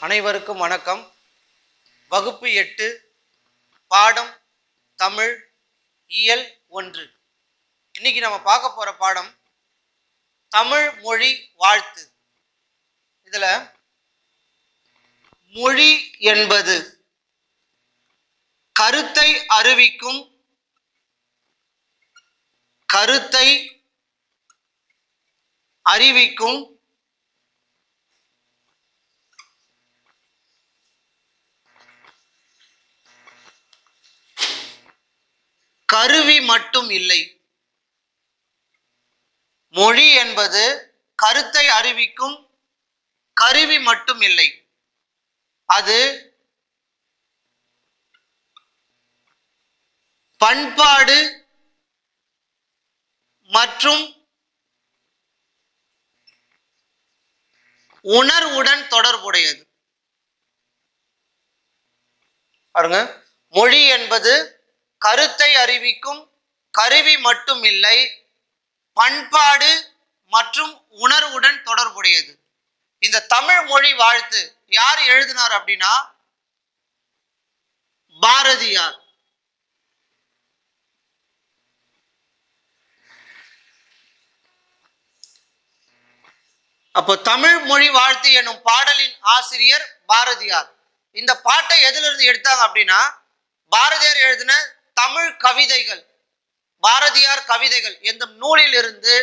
அனைவருக்கும் வணக்கம். வகுப்பு 8 பாடம் தமிழ் இயல் 1. இன்னைக்கு நம்ம பார்க்க போற பாடம் தமிழ் மொழி வாழ்த்து. இதுல மொழி என்பது கருத்தை அறிவிக்கும் கருவி மட்டும் இல்லை. மொழி என்பது கருத்தை அறிவிக்கும் கருவி மட்டும் இல்லை. அது பண்பாடு மற்றும் உணர்வுடன் தொடர்புடையது. பாருங்க, மொழி என்பது கருத்தை அறிவிக்கும் கருவி மட்டும் இல்லை, பண்பாடு மற்றும் உணர்வுடன் தொடர்புடையது. இந்த தமிழ் மொழி வாழ்த்து யார் எழுதினார் அப்படின்னா பாரதியார். அப்போ தமிழ் மொழி வாழ்த்து எனும் பாடலின் ஆசிரியர் பாரதியார். இந்த பாட்டை எதிலிருந்து எடுத்தாங்க அப்படின்னா பாரதியார் எழுதின தமிழ் கவிதைகள், பாரதியார் கவிதைகள் என்ற நூலில் இருந்து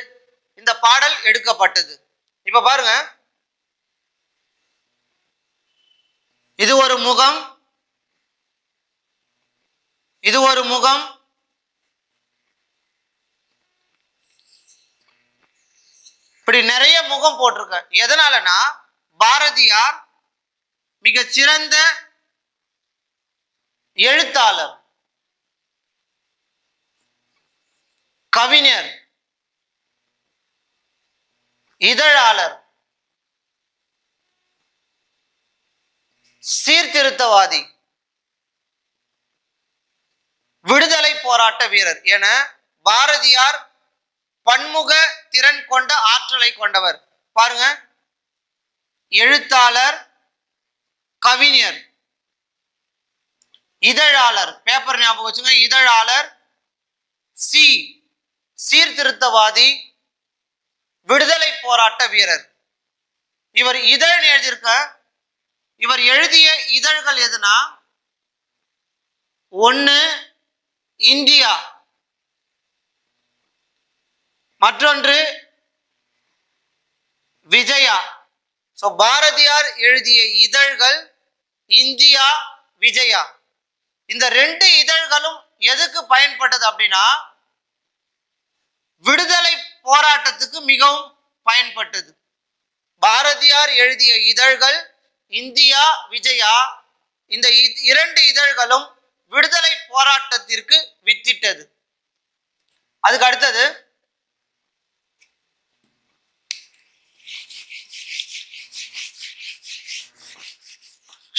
இந்த பாடல் எடுக்கப்பட்டது. இப்ப பாருங்க, இது ஒரு முகம், இது ஒரு முகம், இப்படி நிறைய முகம் போட்டிருக்க. எதனாலனா பாரதியார் மிகச்சிறந்த எழுத்தாளர், கவிஞர், இதழாளர், சீர்திருத்தவாதி, விடுதலை போராட்ட வீரர் என பாரதியார் பன்முக திறன் கொண்ட ஆற்றலை கொண்டவர். பாருங்க, எழுத்தாளர், கவிஞர், இதழாளர், பேப்பர் ஞாபகம் வச்சுங்க, இதழாளர், சீர்திருத்தவாதி, விடுதலை போராட்ட வீரர். இவர் இதழ் எழுதியிருக்க. இவர் எழுதிய இதழ்கள் எதுனா, ஒன்று இந்தியா, மற்றொன்று விஜயா. சோ பாரதியார் எழுதிய இதழ்கள் இந்தியா, விஜயா. இந்த ரெண்டு இதழ்களும் எதுக்கு பயன்பட்டது அப்படின்னா விடுதலை போராட்டத்துக்கு மிகவும் பயன்பட்டது. பாரதியார் எழுதிய இதழ்கள் இந்தியா, விஜயா, இந்த இரண்டு இதழ்களும் விடுதலை போராட்டத்திற்கு வித்திட்டது. அதுக்கு அடுத்தது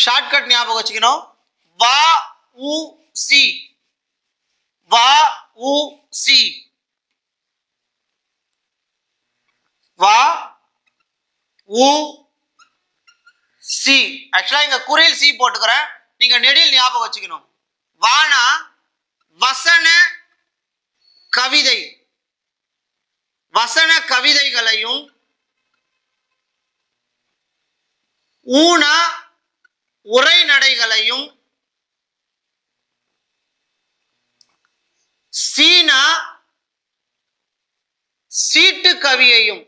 ஷார்ட்கட் ஞாபகம் வச்சுக்கணும். வ.உ.சி. வ.உ.சி. வ.உ.சி. ஆக்சுவலா இங்க குறில் சி போட்டுக்கிறேன், நீங்க நெடில் ஞாபகம் வச்சுக்கணும். வானா வசன கவிதை, வசன கவிதைகளையும், ஊனா உரைநடைகளையும், சீனா சீட்டு கவியையும்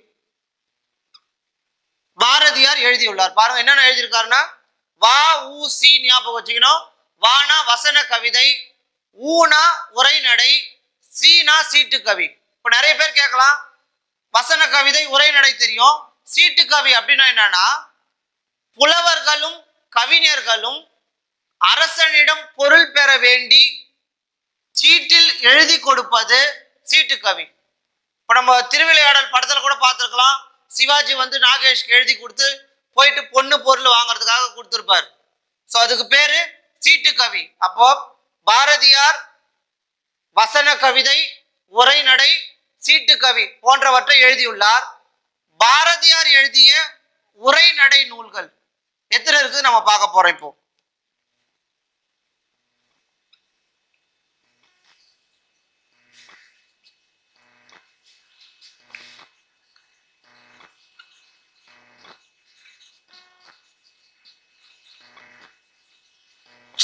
பாரதியார் எழுதியுள்ளார். பாருங்க என்னென்ன எழுதியிருக்காருன்னா வ.உ.சி ஞாபகம் வச்சுக்கணும். வானா வசன கவிதை, ஊனா உரைநடை, சீனா சீட்டு கவி. இப்ப நிறைய பேர் கேட்கலாம், வசன கவிதை உரைநடை தெரியும், சீட்டு கவி அப்படின்னா என்னன்னா புலவர்களும் கவிஞர்களும் அரசனிடம் பொருள் பெற வேண்டி சீட்டில் எழுதி கொடுப்பது சீட்டு கவி. இப்ப நம்ம திருவிளையாடல் படத்துல கூட பார்த்திருக்கலாம், சிவாஜி வந்து நாகேஷ்க்கு எழுதி கொடுத்து போயிட்டு பொண்ணு பொருள் வாங்குறதுக்காக கொடுத்திருப்பார். சோ அதுக்கு பேரு சீட்டு கவி. அப்போ பாரதியார் வசன கவிதை, உரைநடை, சீட்டுக்கவி போன்றவற்றை எழுதியுள்ளார். பாரதியார் எழுதிய உரைநடை நூல்கள் எத்தனை இருக்குது நம்ம பார்க்க போறோம். இப்போ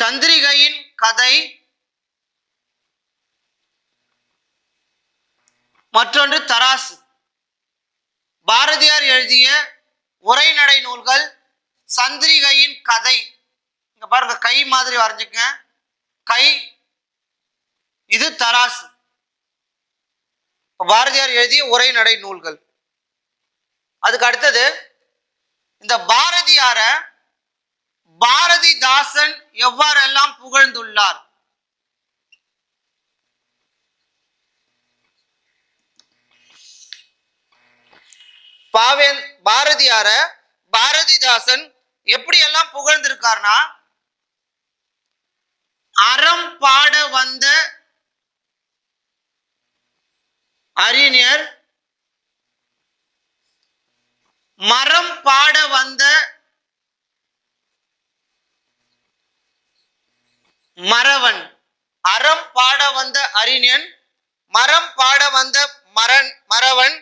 சந்திரிகையின் கதை, மற்றொன்று தராசு. பாரதியார் எழுதிய உரைநடை நூல்கள், சந்திரிகையின் கதை. இங்க பாருங்க, கை மாதிரி வரைஞ்சுக்க, கை, இது தராசு. பாரதியார் எழுதிய உரைநடை நூல்கள். அதுக்கு அடுத்தது இந்த பாரதியார பாரதிதாசன் எவ்வாறெல்லாம் புகழ்ந்துள்ளார். பாரதியார பாரதிதாசன் எப்படி எல்லாம் புகழ்ந்திருக்கார்னா, அறம் பாட வந்த அறிஞர், மரம் பாட வந்த மறவன். அறம் பாட வந்த அறிஞன், மரம் பாட வந்த மறவன்.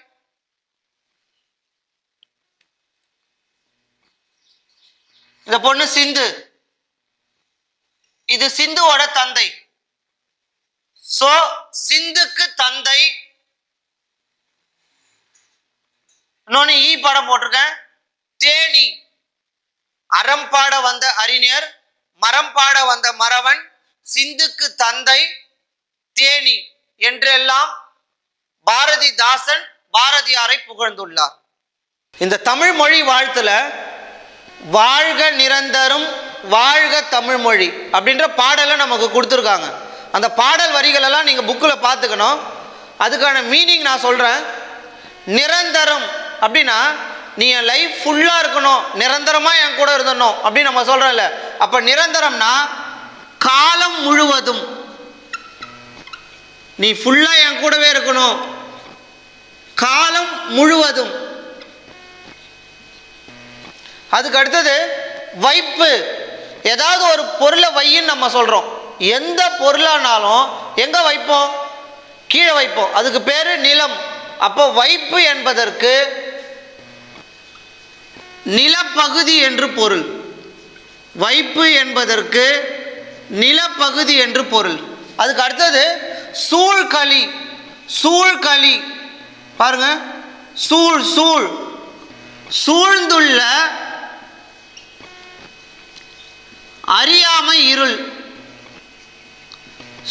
இந்த பொண்ணு சிந்து, இது சிந்துவோட தந்தை. சோ சிந்துக்கு தந்தை. இன்னொன்னு ஈ படம் போட்டிருக்கேன், தேனி. அறம் பாட வந்த அறிஞர், மரம் பாட வந்த மறவன், சிந்துக்கு தந்தை, தேனி என்றெல்லாம் பாரதிதாசன் பாரதியாரை புகழ்ந்துள்ளார். இந்த தமிழ் மொழி வாழ்த்துல வாழ்க நிரந்தரம் வாழ்க தமிழ் மொழி அப்படின்ற பாடலை நமக்கு கொடுத்துருக்காங்க. அந்த பாடல் வரிகள் எல்லாம் நீங்க புக்கில் பார்த்துக்கணும். அதுக்கான மீனிங் நான் சொல்றேன். நிரந்தரம் அப்படின்னா நீ என் லைஃப் ஃபுல்லா இருக்கணும், நிரந்தரமா என் கூட இருந்தணும் அப்படின்னு நம்ம சொல்றோம்ல. அப்ப நிரந்தரம்னா காலம் முழுவதும் நீ ஃபுல்லா என் கூடவே இருக்கணும், காலம் முழுவதும். அதுக்கு அடுத்தது வைப்பு. ஏதாவது ஒரு பொருளை வையின்னு நம்ம சொல்றோம். எந்த பொருளானாலும் எங்க வைப்போம்? கீழே வைப்போம். அதுக்கு பேரு நிலம். அப்போ வைப்பு என்பதற்கு நிலப்பகுதி என்று பொருள். வைப்பு என்பதற்கு நிலப்பகுதி என்று பொருள். அதுக்கு அடுத்தது சூழ்களி. சூழ்களி பாருங்க, சூழ் சூழ் சூழ்ந்துள்ள அறியாமை இருள்.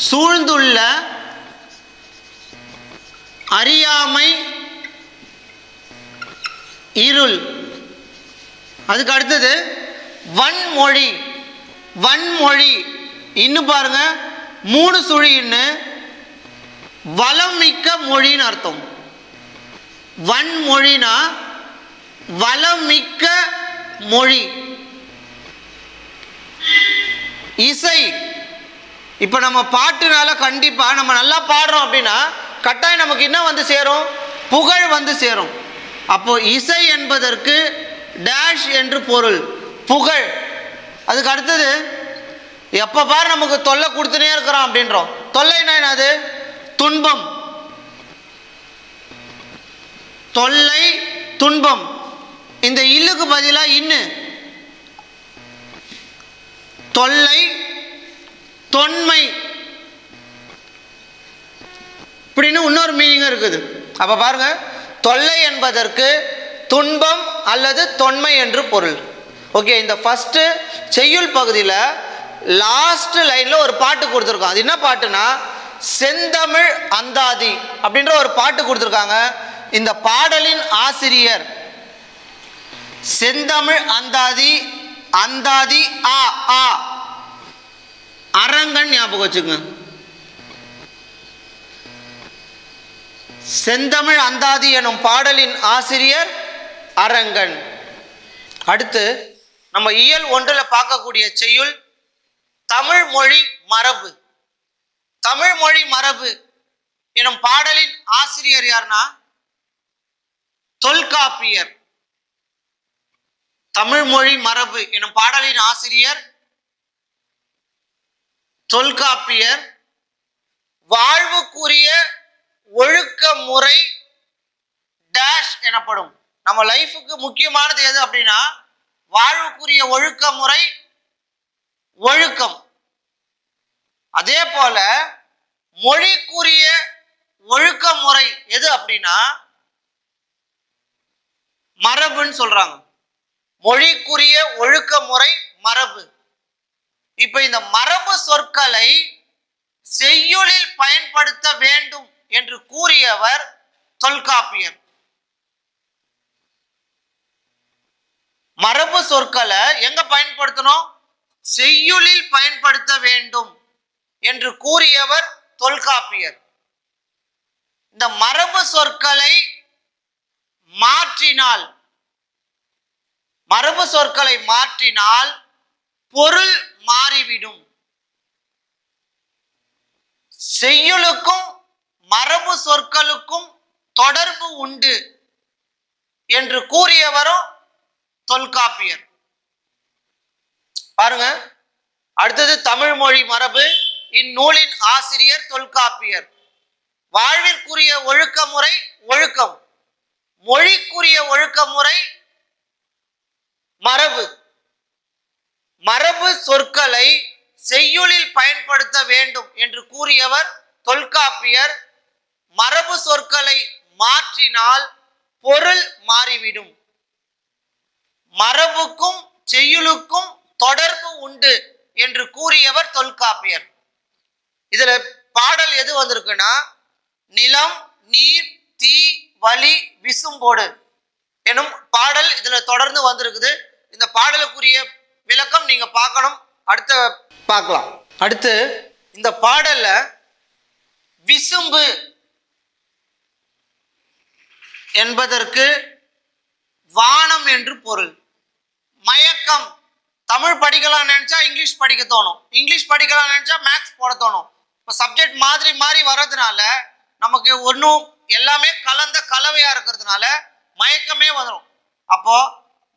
சூழ்ந்துள்ள அறியாமை இருள். அதுக்கு அடுத்தது வன்மொழி. வன்மொழி இன்னும் பாருங்க, 3 சுழி இன்னு, வளம் மிக்க மொழின்னு அர்த்தம். வன்மொழினா வளம் மிக்க மொழி. இசை. இப்ப நம்ம பாட்டுனால கண்டிப்பா நம்ம நல்லா பாடுறோம் அப்படின்னா கட்டாயம் நமக்கு என்ன வந்து சேரும்? புகழ் வந்து சேரும். அப்போ இசை என்பதற்கு டேஷ் என்று பொருள், புகழ். அதுக்கு அடுத்தது எப்ப பாரு நமக்கு தொல்லை கொடுத்துனே இருக்கிறோம் அப்படின்றோம். தொல்லைனா என்னது? துன்பம். தொல்லை, துன்பம். இந்த இல்லுக்கு பதிலா இன்னு. தொல்லை, தொன்மை இப்படின்னு இன்னொரு மீனிங் இருக்குது. அப்ப பாருங்க, தொல்லை என்பதற்கு துன்பம் அல்லது தொன்மை என்று பொருள். ஓகே, இந்த ஃபர்ஸ்ட் செய்யுள் பகுதியில் லாஸ்ட் லைன்ல ஒரு பாட்டு கொடுத்துருக்கோம். அது என்ன பாட்டுனா செந்தமிழ் அந்தாதி அப்படின்ற ஒரு பாட்டு கொடுத்துருக்காங்க. இந்த பாடலின் ஆசிரியர் செந்தமிழ் அந்தாதி, அந்தாதி ஆ ஆ அரங்கன். ஞாபகம் வச்சுங்க, செந்தமிழ் அந்தாதி எனும் பாடலின் ஆசிரியர் அரங்கன். அடுத்து நம்ம இயல் 1 பார்க்கக்கூடிய செய்யுள் தமிழ் மொழி மரபு. தமிழ் மொழி மரபு எனும் பாடலின் ஆசிரியர் யாருன்னா தொல்காப்பியர். தமிழ் மொழி மரபு எனும் பாடலின் ஆசிரியர் தொல்காப்பியர். வாழ்வுக்குரிய ஒழுக்க முறை டேஷ் எனப்படும். நம்ம லைஃபுக்கு முக்கியமானது எது அப்படின்னா வாழ்வுக்குரிய ஒழுக்க முறை ஒழுக்கம். அதே போல மொழிக்குரிய ஒழுக்க முறை எது அப்படின்னா மரபுன்னு சொல்றாங்க. மொழிக்குரிய ஒழுக்க முறை மரபு. இப்ப இந்த மரபு சொற்களை செய்யுளில் பயன்படுத்த வேண்டும் என்று கூறியவர் தொல்காப்பியர். மரபு சொற்களை எங்க பயன்படுத்தணும்? செய்யுளில் பயன்படுத்த வேண்டும் என்று கூறியவர் தொல்காப்பியர். இந்த மரபு சொற்களை மாற்றினால் பொருள் மாறிவிடும். செய்யுளுக்கும் மரபு சொற்களுக்கும் தொடர்பு உண்டு என்று கூறியவரும் தொல்காப்பியர். பாருங்க, அடுத்தது தமிழ் மொழி மரபு. இந்நூலின் ஆசிரியர் தொல்காப்பியர். வாழ்விற்குரிய ஒழுக்க முறை ஒழுக்கம், மொழிக்குரிய ஒழுக்க முறை மரபு. மரபு சொற்களை செய்யுளில் பயன்படுத்த வேண்டும் என்று கூறியவர் தொல்காப்பியர். மரபு சொற்களை மாற்றினால் பொருள் மாறிவிடும். மரபுக்கும் செய்யுளுக்கும் தொடர்பு உண்டு என்று கூறியவர் தொல்காப்பியர். இதுல பாடல் எது வந்திருக்குன்னா நிலம் நீர் தீ வலி விசும்போடு எனும் பாடல் இதுல தொடர்ந்து வந்திருக்குது. இந்த பாடலுக்குரிய விளக்கம் நீங்க பார்க்கணும், அடுத்த பார்க்கலாம். அடுத்து இந்த பாடல்ல விசும்பு என்பதற்கு வானம் என்று பொருள். மயக்கம், தமிழ் படிக்கலாம் நினைச்சா இங்கிலீஷ் படிக்க தோணும், இங்கிலீஷ் படிக்கலாம் நினைச்சா மேக்ஸ் போட தோணும். இப்போ சப்ஜெக்ட் மாறி வர்றதுனால நமக்கு ஒன்றும் எல்லாமே கலந்த கலவையா இருக்கிறதுனால மயக்கமே வந்துடும். அப்போ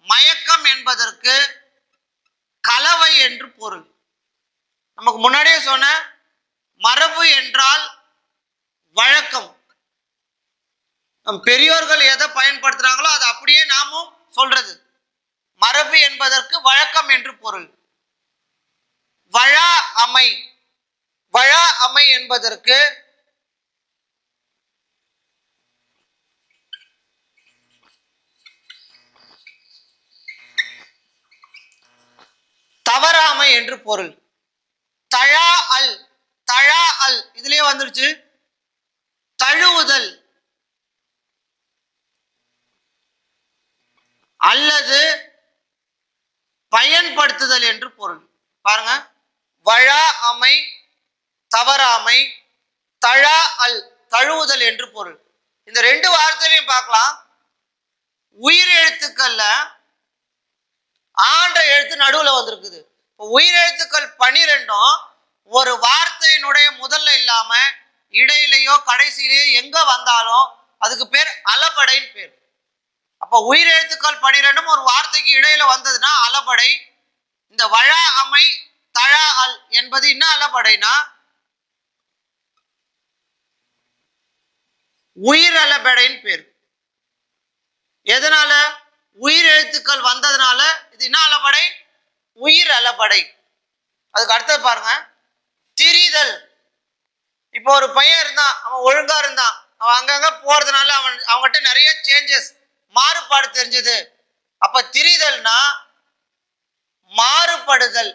மயக்கம் என்பதற்கு கலவை என்று பொருள். நமக்கு முன்னாடியே சொன்ன மரபு என்றால் வழக்கம். பெரியோர்கள் எதை பயன்படுத்துறாங்களோ அதை அப்படியே நாமும் சொல்றது. மரபு என்பதற்கு வழக்கம் என்று பொருள். வழா அமை, வழா அமை என்பதற்கு தவறாமை என்று பொருள். தழா அல், தழா அல் இதுலயே வந்துருச்சு. தழுவுதல் அல்லது பயன்படுத்துதல் என்று பொருள். பாருங்க, வழா அமை, தவறாமை, தழா அல் தழுவுதல் என்று பொருள். இந்த ரெண்டு வார்த்தையிலையும் பார்க்கலாம். உயிரெழுத்துக்கள்ல ஆன்ற எழுத்து நடுவுல வந்திருக்குது. உயிரெழுத்துக்கள் 12 ஒரு வார்த்தையினுடைய முதல்ல இல்லாம இடையிலையோ கடைசியிலேயோ எங்க வந்தாலும் அதுக்கு பேர் அலபடைன்னு பேர். அப்ப உயிரெழுத்துக்கள் 12 ஒரு வார்த்தைக்கு இடையில வந்ததுன்னா அலபடை. இந்த வழா அமை தழா அல் என்பது என்ன அலபடைனா உயிர் அலபடைன்னு பேர். எதனால? உயிர் எழுத்துக்கள் வந்ததுனால இது என்ன அலபடை? உயிர் அலபடை. அதுக்கு அடுத்தது பாருங்க, திரிதல். இப்போ ஒரு பையன் இருந்தான், அவன் ஒழுங்கா இருந்தான், அவன் அங்கங்க போறதுனால அவன்கிட்ட நிறைய சேஞ்சஸ் மாறுபாடு தெரிஞ்சது. அப்ப திரிதல்னா மாறுபடுதல்.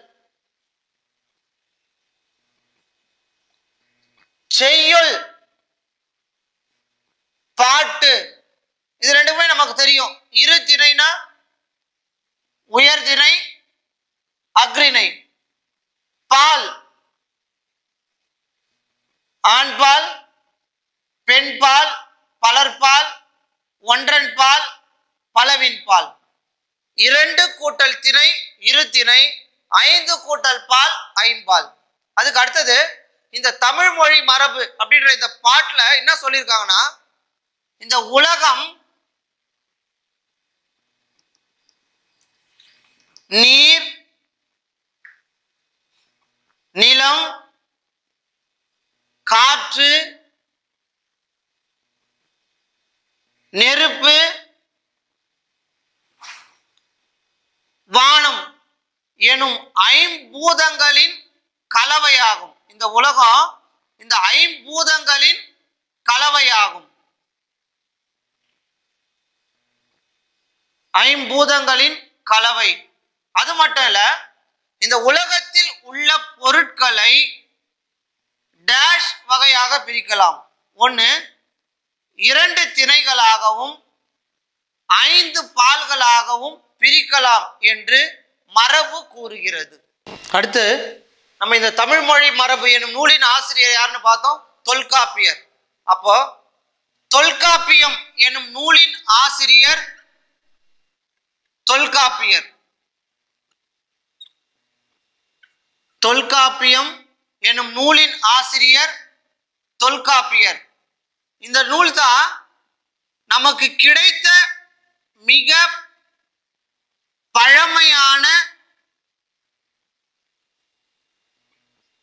செய்யுள், பாட்டு இது ரெண்டுமே நமக்கு தெரியும். இரு திணைனா உயர்திணை அக்ரிணை. பால் ஆண்பால் பெண்பால் பலர்பால் ஒன்றன் பால் பலவின் பால். 2 கூட்டல் திணை இரு திணை, 5 கூட்டல் பால் ஐம்பால். அதுக்கு அடுத்தது இந்த தமிழ் மொழி மரபு அப்படின்ற இந்த பாட்டுல என்ன சொல்லியிருக்காங்கன்னா, இந்த உலகம் நீர், நிலம், காற்று, நெருப்பு, வானம் எனும் ஐம்பூதங்களின் கலவையாகும். இந்த உலகம் இந்த ஐம்பூதங்களின் கலவையாகும். ஐம்பூதங்களின் கலவை. அது மட்டும் இல்ல, இந்த உலகத்தில் உள்ள பொருட்களை டேஷ் வகையாக பிரிக்கலாம். ஒன்று 2 திணைகளாகவும் 5 பால்களாகவும் பிரிக்கலாம் என்று மரபு கூறுகிறது. அடுத்து நம்ம இந்த தமிழ் மொழி மரபு எனும் நூலின் ஆசிரியர் யாருன்னு பார்த்தோம், தொல்காப்பியர். அப்போ தொல்காப்பியம் எனும் நூலின் ஆசிரியர் தொல்காப்பியர். தொல்காப்பியம் எனும் நூலின் ஆசிரியர் தொல்காப்பியர். இந்த நூல் தான் நமக்கு கிடைத்த மிக பழமையான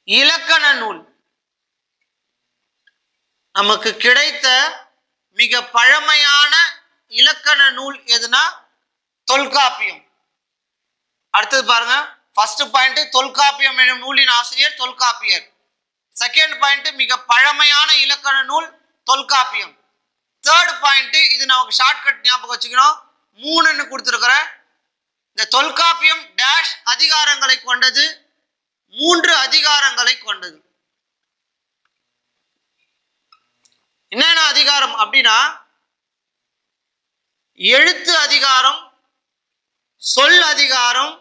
இலக்கண நூல். நமக்கு கிடைத்த மிக பழமையான இலக்கண நூல் எதுனா தொல்காப்பியம். அடுத்தது பாருங்க, ஃபர்ஸ்ட் பாயிண்ட் தொல்காப்பியம் எனும் நூலின் ஆசிரியர் தொல்காப்பியர். செகண்ட் பாயிண்ட் மிக பழமையான இலக்கண நூல் தொல்காப்பியம். தேர்ட் பாயிண்ட் இது நமக்கு ஷார்ட்கட் ஞாபகம் வச்சுக்கணும், 3ன்னு கொடுத்துருக்கிறேன். இந்த தொல்காப்பியம் டேஷ் அதிகாரங்களை கொண்டது, 3 அதிகாரங்களை கொண்டது. என்னென்ன அதிகாரம் அப்படின்னா, எழுத்து அதிகாரம், சொல் அதிகாரம்,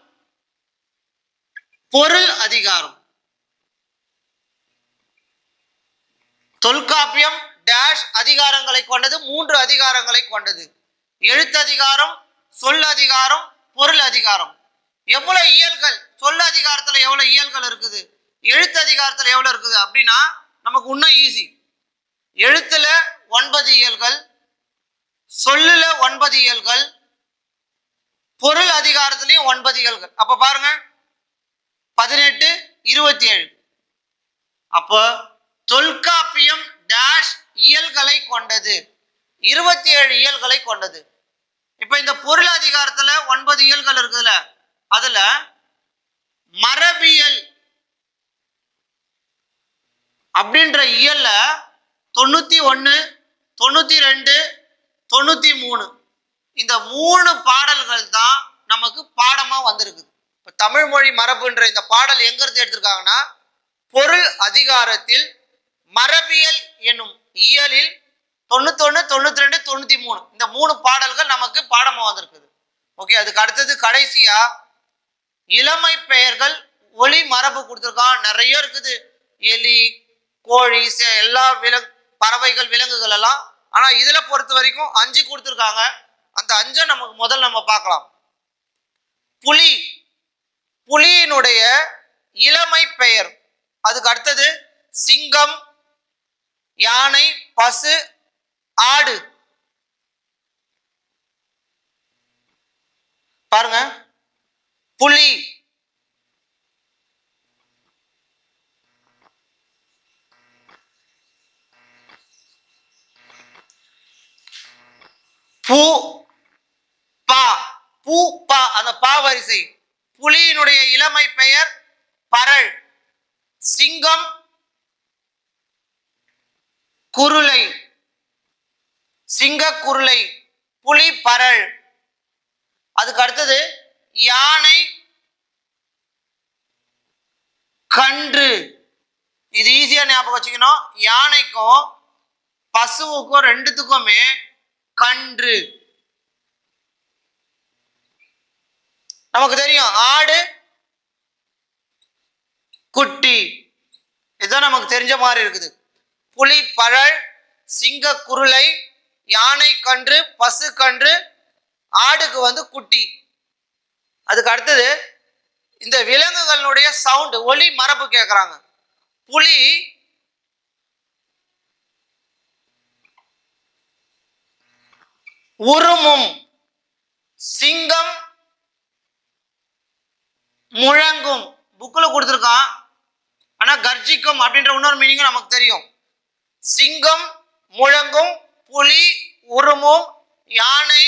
பொருள் அதிகாரம். தொல்காப்பியம் டேஷ் அதிகாரங்களை கொண்டது, 3 அதிகாரங்களை கொண்டது. எழுத்து அதிகாரம், சொல் அதிகாரம், பொருள் அதிகாரம். எவ்வளவு இயல்கள், சொல் அதிகாரத்துல எவ்வளவு இயல்கள் இருக்குது, எழுத்து அதிகாரத்துல எவ்வளவு இருக்குது அப்படின்னா நமக்கு இன்னும் ஈஸி. எழுத்துல 9 இயல்கள், சொல்லுல 9 இயல்கள், பொருள் அதிகாரத்திலையும் 9 இயல்கள். அப்ப பாருங்க 18 27. அப்போ தொல்காப்பியம் டேஷ் இயல்களை கொண்டது, 27 இயல்களை கொண்டது. இப்ப இந்த பொருள் அதிகாரத்துல 9 இயல்கள் இருக்குதுல, அதுல மரபியல் அப்படின்ற இயல்ல 91 92 93 இந்த 3 பாடல்கள் தான் நமக்கு பாடமா வந்திருக்கு. இப்ப தமிழ் மொழி மரபுன்ற இந்த பாடல் எங்க இருந்து எடுத்திருக்காங்கன்னா, பொருள் அதிகாரத்தில் மரபியல் என்னும் இயலில் 91 92 93 இந்த 3 பாடல்கள் நமக்கு பாடமா வந்திருக்குது. ஓகே, அதுக்கு அடுத்தது கடைசியா இளமை பெயர்கள் ஒளி மரபு கொடுத்துருக்கான். நிறைய இருக்குது, எலி, கோழி, எல்லா பறவைகள், விலங்குகள் எல்லாம். ஆனா இதுல பொறுத்த வரைக்கும் 5 கொடுத்துருக்காங்க. அந்த 5 நமக்கு முதல்ல நம்ம பார்க்கலாம். புலி, புலியினுடைய இளமை பெயர். அதுக்கு அடுத்தது சிங்கம், யானை, பசு, ஆடு. பாருங்க, புலி, பூ பா, பூ பா, அந்த பா வரிசை. புலியினுடைய இளமை பெயர் பரல். சிங்கம், குருளை, சிங்க குருளை, புலி, பரல். அதுக்கு அடுத்தது யானை, கன்று. இது ஈஸியா ஞாபகம் வச்சுக்கணும். யானைக்கும் பசுவுக்கும் 2த்துக்குமே கன்று. நமக்கு தெரியும் ஆடு, குட்டி. இதுதான் நமக்கு தெரிஞ்ச மாதிரி இருக்குது. புலி, பரல், சிங்க குருளை, யானை கன்று, பசு கன்று, ஆடுக்கு குட்டி. அதுக்கு அடுத்தது இந்த விலங்குகளுடைய சவுண்ட் ஒலி மரபு கேட்குறாங்க. புலி உருமும். சிங்கம் முழங்கும். புக்ல கொடுத்துருக்கான், ஆனா கர்ஜிக்கும் அப்படின்ற இன்னொரு மீனிங் நமக்கு தெரியும். சிங்கம் முழங்கும், புலி உருமும், யானை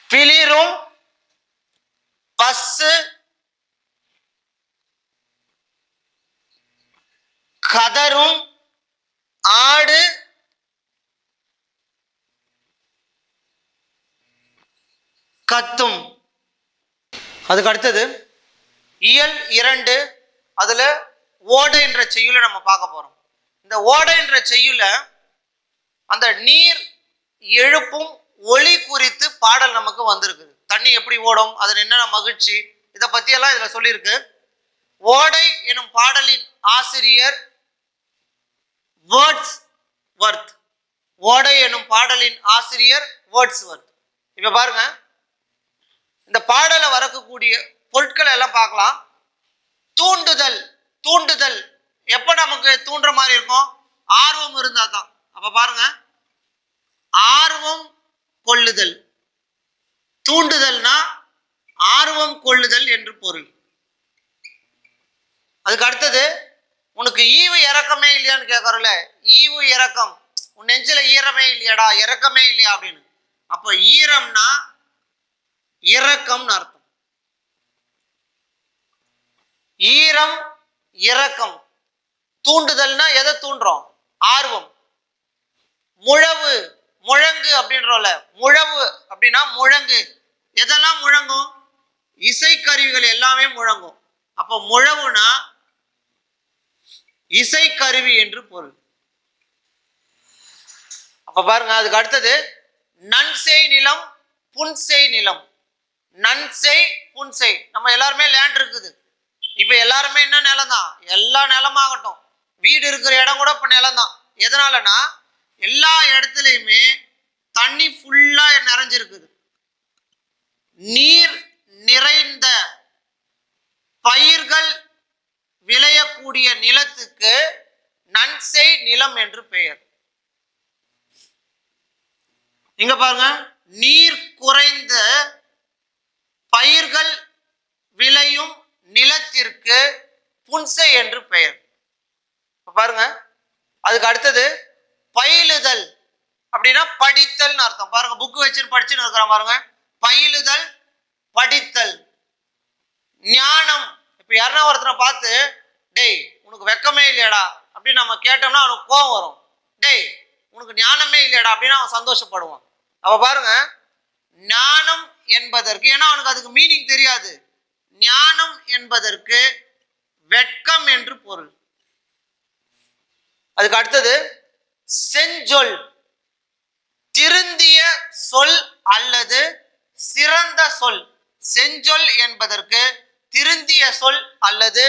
பிளிரும், பசு கதரும், ஆடு கத்தும். அதுக்கு அடுத்தது இயல் 2, அதுல ஓடை என்ற செய்யுளை நம்ம பார்க்க போறோம். இந்த ஓடை என்ற செய்யுள அந்த நீர் எழுப்பும் ஒளி குறித்து பாடல் நமக்கு வந்திருக்கு. தண்ணி எப்படி ஓடும், அதில் என்னென்ன மகிழ்ச்சி, இதை பத்தி எல்லாம் இதுல சொல்லியிருக்கு. ஓடை எனும் பாடலின் ஆசிரியர் வேர்ட்ஸ்வர்த். ஓடை எனும் பாடலின் ஆசிரியர் வேர்ட்ஸ்வர்த். இப்ப பாருங்க, இந்த பாடலை வரக்கூடிய பொருட்களை எல்லாம் பார்க்கலாம். தூண்டுதல். தூண்டுதல் எப்ப நமக்கு தூண்டுற மாதிரி இருக்கும், ஆர்வம் இருந்தா தான். அப்ப பாருங்க, ஆர்வம் கொள்ளுதல். தூண்டுதல்னா ஆர்வம் கொள்ளுதல் என்று பொருள். அதுக்கு அடுத்தது, உனக்கு ஈவு இறக்கமே இல்லையான்னு கேட்கறல. ஈவு இறக்கம், உன் நெஞ்சில ஈரமே இல்லையாடா, இறக்கமே இல்லையா அப்படின்னு. அப்ப ஈரம்னா இரக்கம்னு அர்த்தம். ஈரம் இரக்கம். தூண்டுதல்னா எதை தூண்டுறோம், ஆர்வம். முழவு முழங்கு அப்படின்றோம்ல, முழவு அப்படின்னா முழங்கு. எதெல்லாம் முழங்கும், இசைக்கருவிகள் எல்லாமே முழங்கும். அப்போ முழவுனா இசைக்கருவி என்று பொருள். அப்ப பாருங்க, அதுக்கு அடுத்தது நன்செய் நிலம் புன்செய் நிலம். நன்செய் புன்செய், நம்ம எல்லாருமே லேண்ட் இருக்குது. இப்ப எல்லாருமே என்ன நிலம் தான், எல்லா நிலமாகட்டும், வீடு இருக்கிற இடம் கூட இப்ப நிலம் தான். எதனாலனா எல்லா இடத்துலையுமே தண்ணி ஃபுல்லா நிறைஞ்சிருக்குது. நீர் நிறைந்த பயிர்கள் விளையக்கூடிய நிலத்துக்கு நன்செய் நிலம் என்று பெயர். இங்க பாருங்க, நீர் குறைந்த பயிர்கள் விளையும் நிலத்திற்கு புன்செய் என்று பெயர். பாருங்க, அதுக்கு அடுத்தது பயிலுதல் அப்படின்னா படித்தல் அர்த்தம். பாருங்க, புக் வச்சு படிச்சுன்னு இருக்கிற பாருங்க, பயிலுதல் படித்தல். ஞானம், இப்ப யாருன்னா ஒருத்தரை பார்த்து டேய் உனக்கு வெக்கமே இல்லையாடா அப்படின்னு நம்ம கேட்டோம்னா அவனுக்கு கோபம் வரும். டேய் உனக்கு ஞானமே இல்லையாடா அப்படின்னு அவன் சந்தோஷப்படுவான். அப்ப பாருங்க, ஞானம் என்பதற்கு, ஏன்னா அவனுக்கு அதுக்கு மீனிங் தெரியாது, ஞானம் என்பதற்கு வெட்கம் என்று பொருள். அதுக்கு அடுத்தது செஞ்சொல். திருந்திய சொல் அல்லது சிறந்த சொல். செஞ்சொல் என்பதற்கு திருந்திய சொல் அல்லது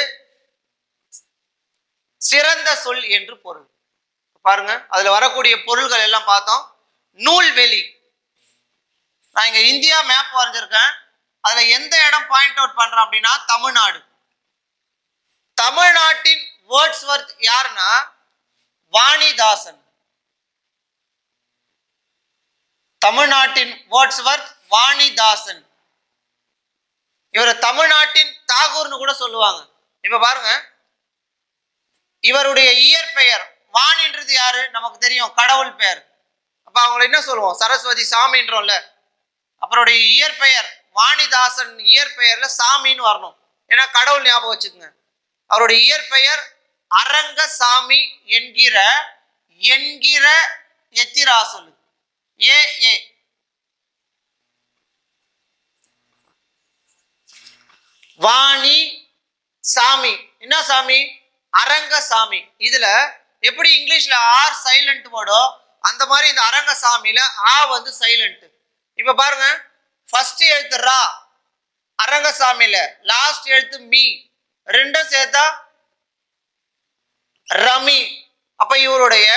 சிறந்த சொல் என்று பொருள். பாருங்க, அதுல வரக்கூடிய பொருள்கள் எல்லாம் பார்த்தோம். நூல்வெளி, நான் இங்க இந்தியா மேப் வரைஞ்சிருக்கேன். அதுல எந்த இடம் பாயிண்ட் அவுட் பண்றேன் அப்படின்னா தமிழ்நாடு. தமிழ்நாட்டின் வேர்ட்ஸ்வர்த் யாருன்னா வாணிதாசன். தமிழ்நாட்டின் வேர்ட்ஸ்வர்த் வாணிதாசன். இவர் தமிழ்நாட்டின் தாகூர்னு கூட சொல்லுவாங்க. இப்ப பாருங்க, இவருடைய இயற்பெயர், வாணின்றது யாரு நமக்கு தெரியும், கடவுள் பெயர். அப்ப அவங்களை என்ன சொல்லுவோம், சரஸ்வதி சாமின்றோம்ல. அவருடைய இயற்பெயர் வாணிதாசன், இயற்பெயர்ல சாமின்னு வரணும், ஏன்னா கடவுள் ஞாபகம் வச்சுக்கோங்க. அவருடைய இயற்பெயர் அரங்கசாமி என்கிற எத்திராசல். ஏ வாணி சாமி, என்ன சாமி, அரங்கசாமி. இதுல எப்படி இங்கிலீஷ்ல ஆர் சைலண்ட் வேர்டோ அந்த மாதிரி இந்த அரங்கசாமியில ஆ வந்து சைலண்ட். இப்ப பாருங்க, ஃபர்ஸ்ட் எழுத்து ரா அரங்கசாமியில, லாஸ்ட் எழுத்து மீ, ரெண்டும் சேர்த்தா ரமி. அப்ப இவருடைய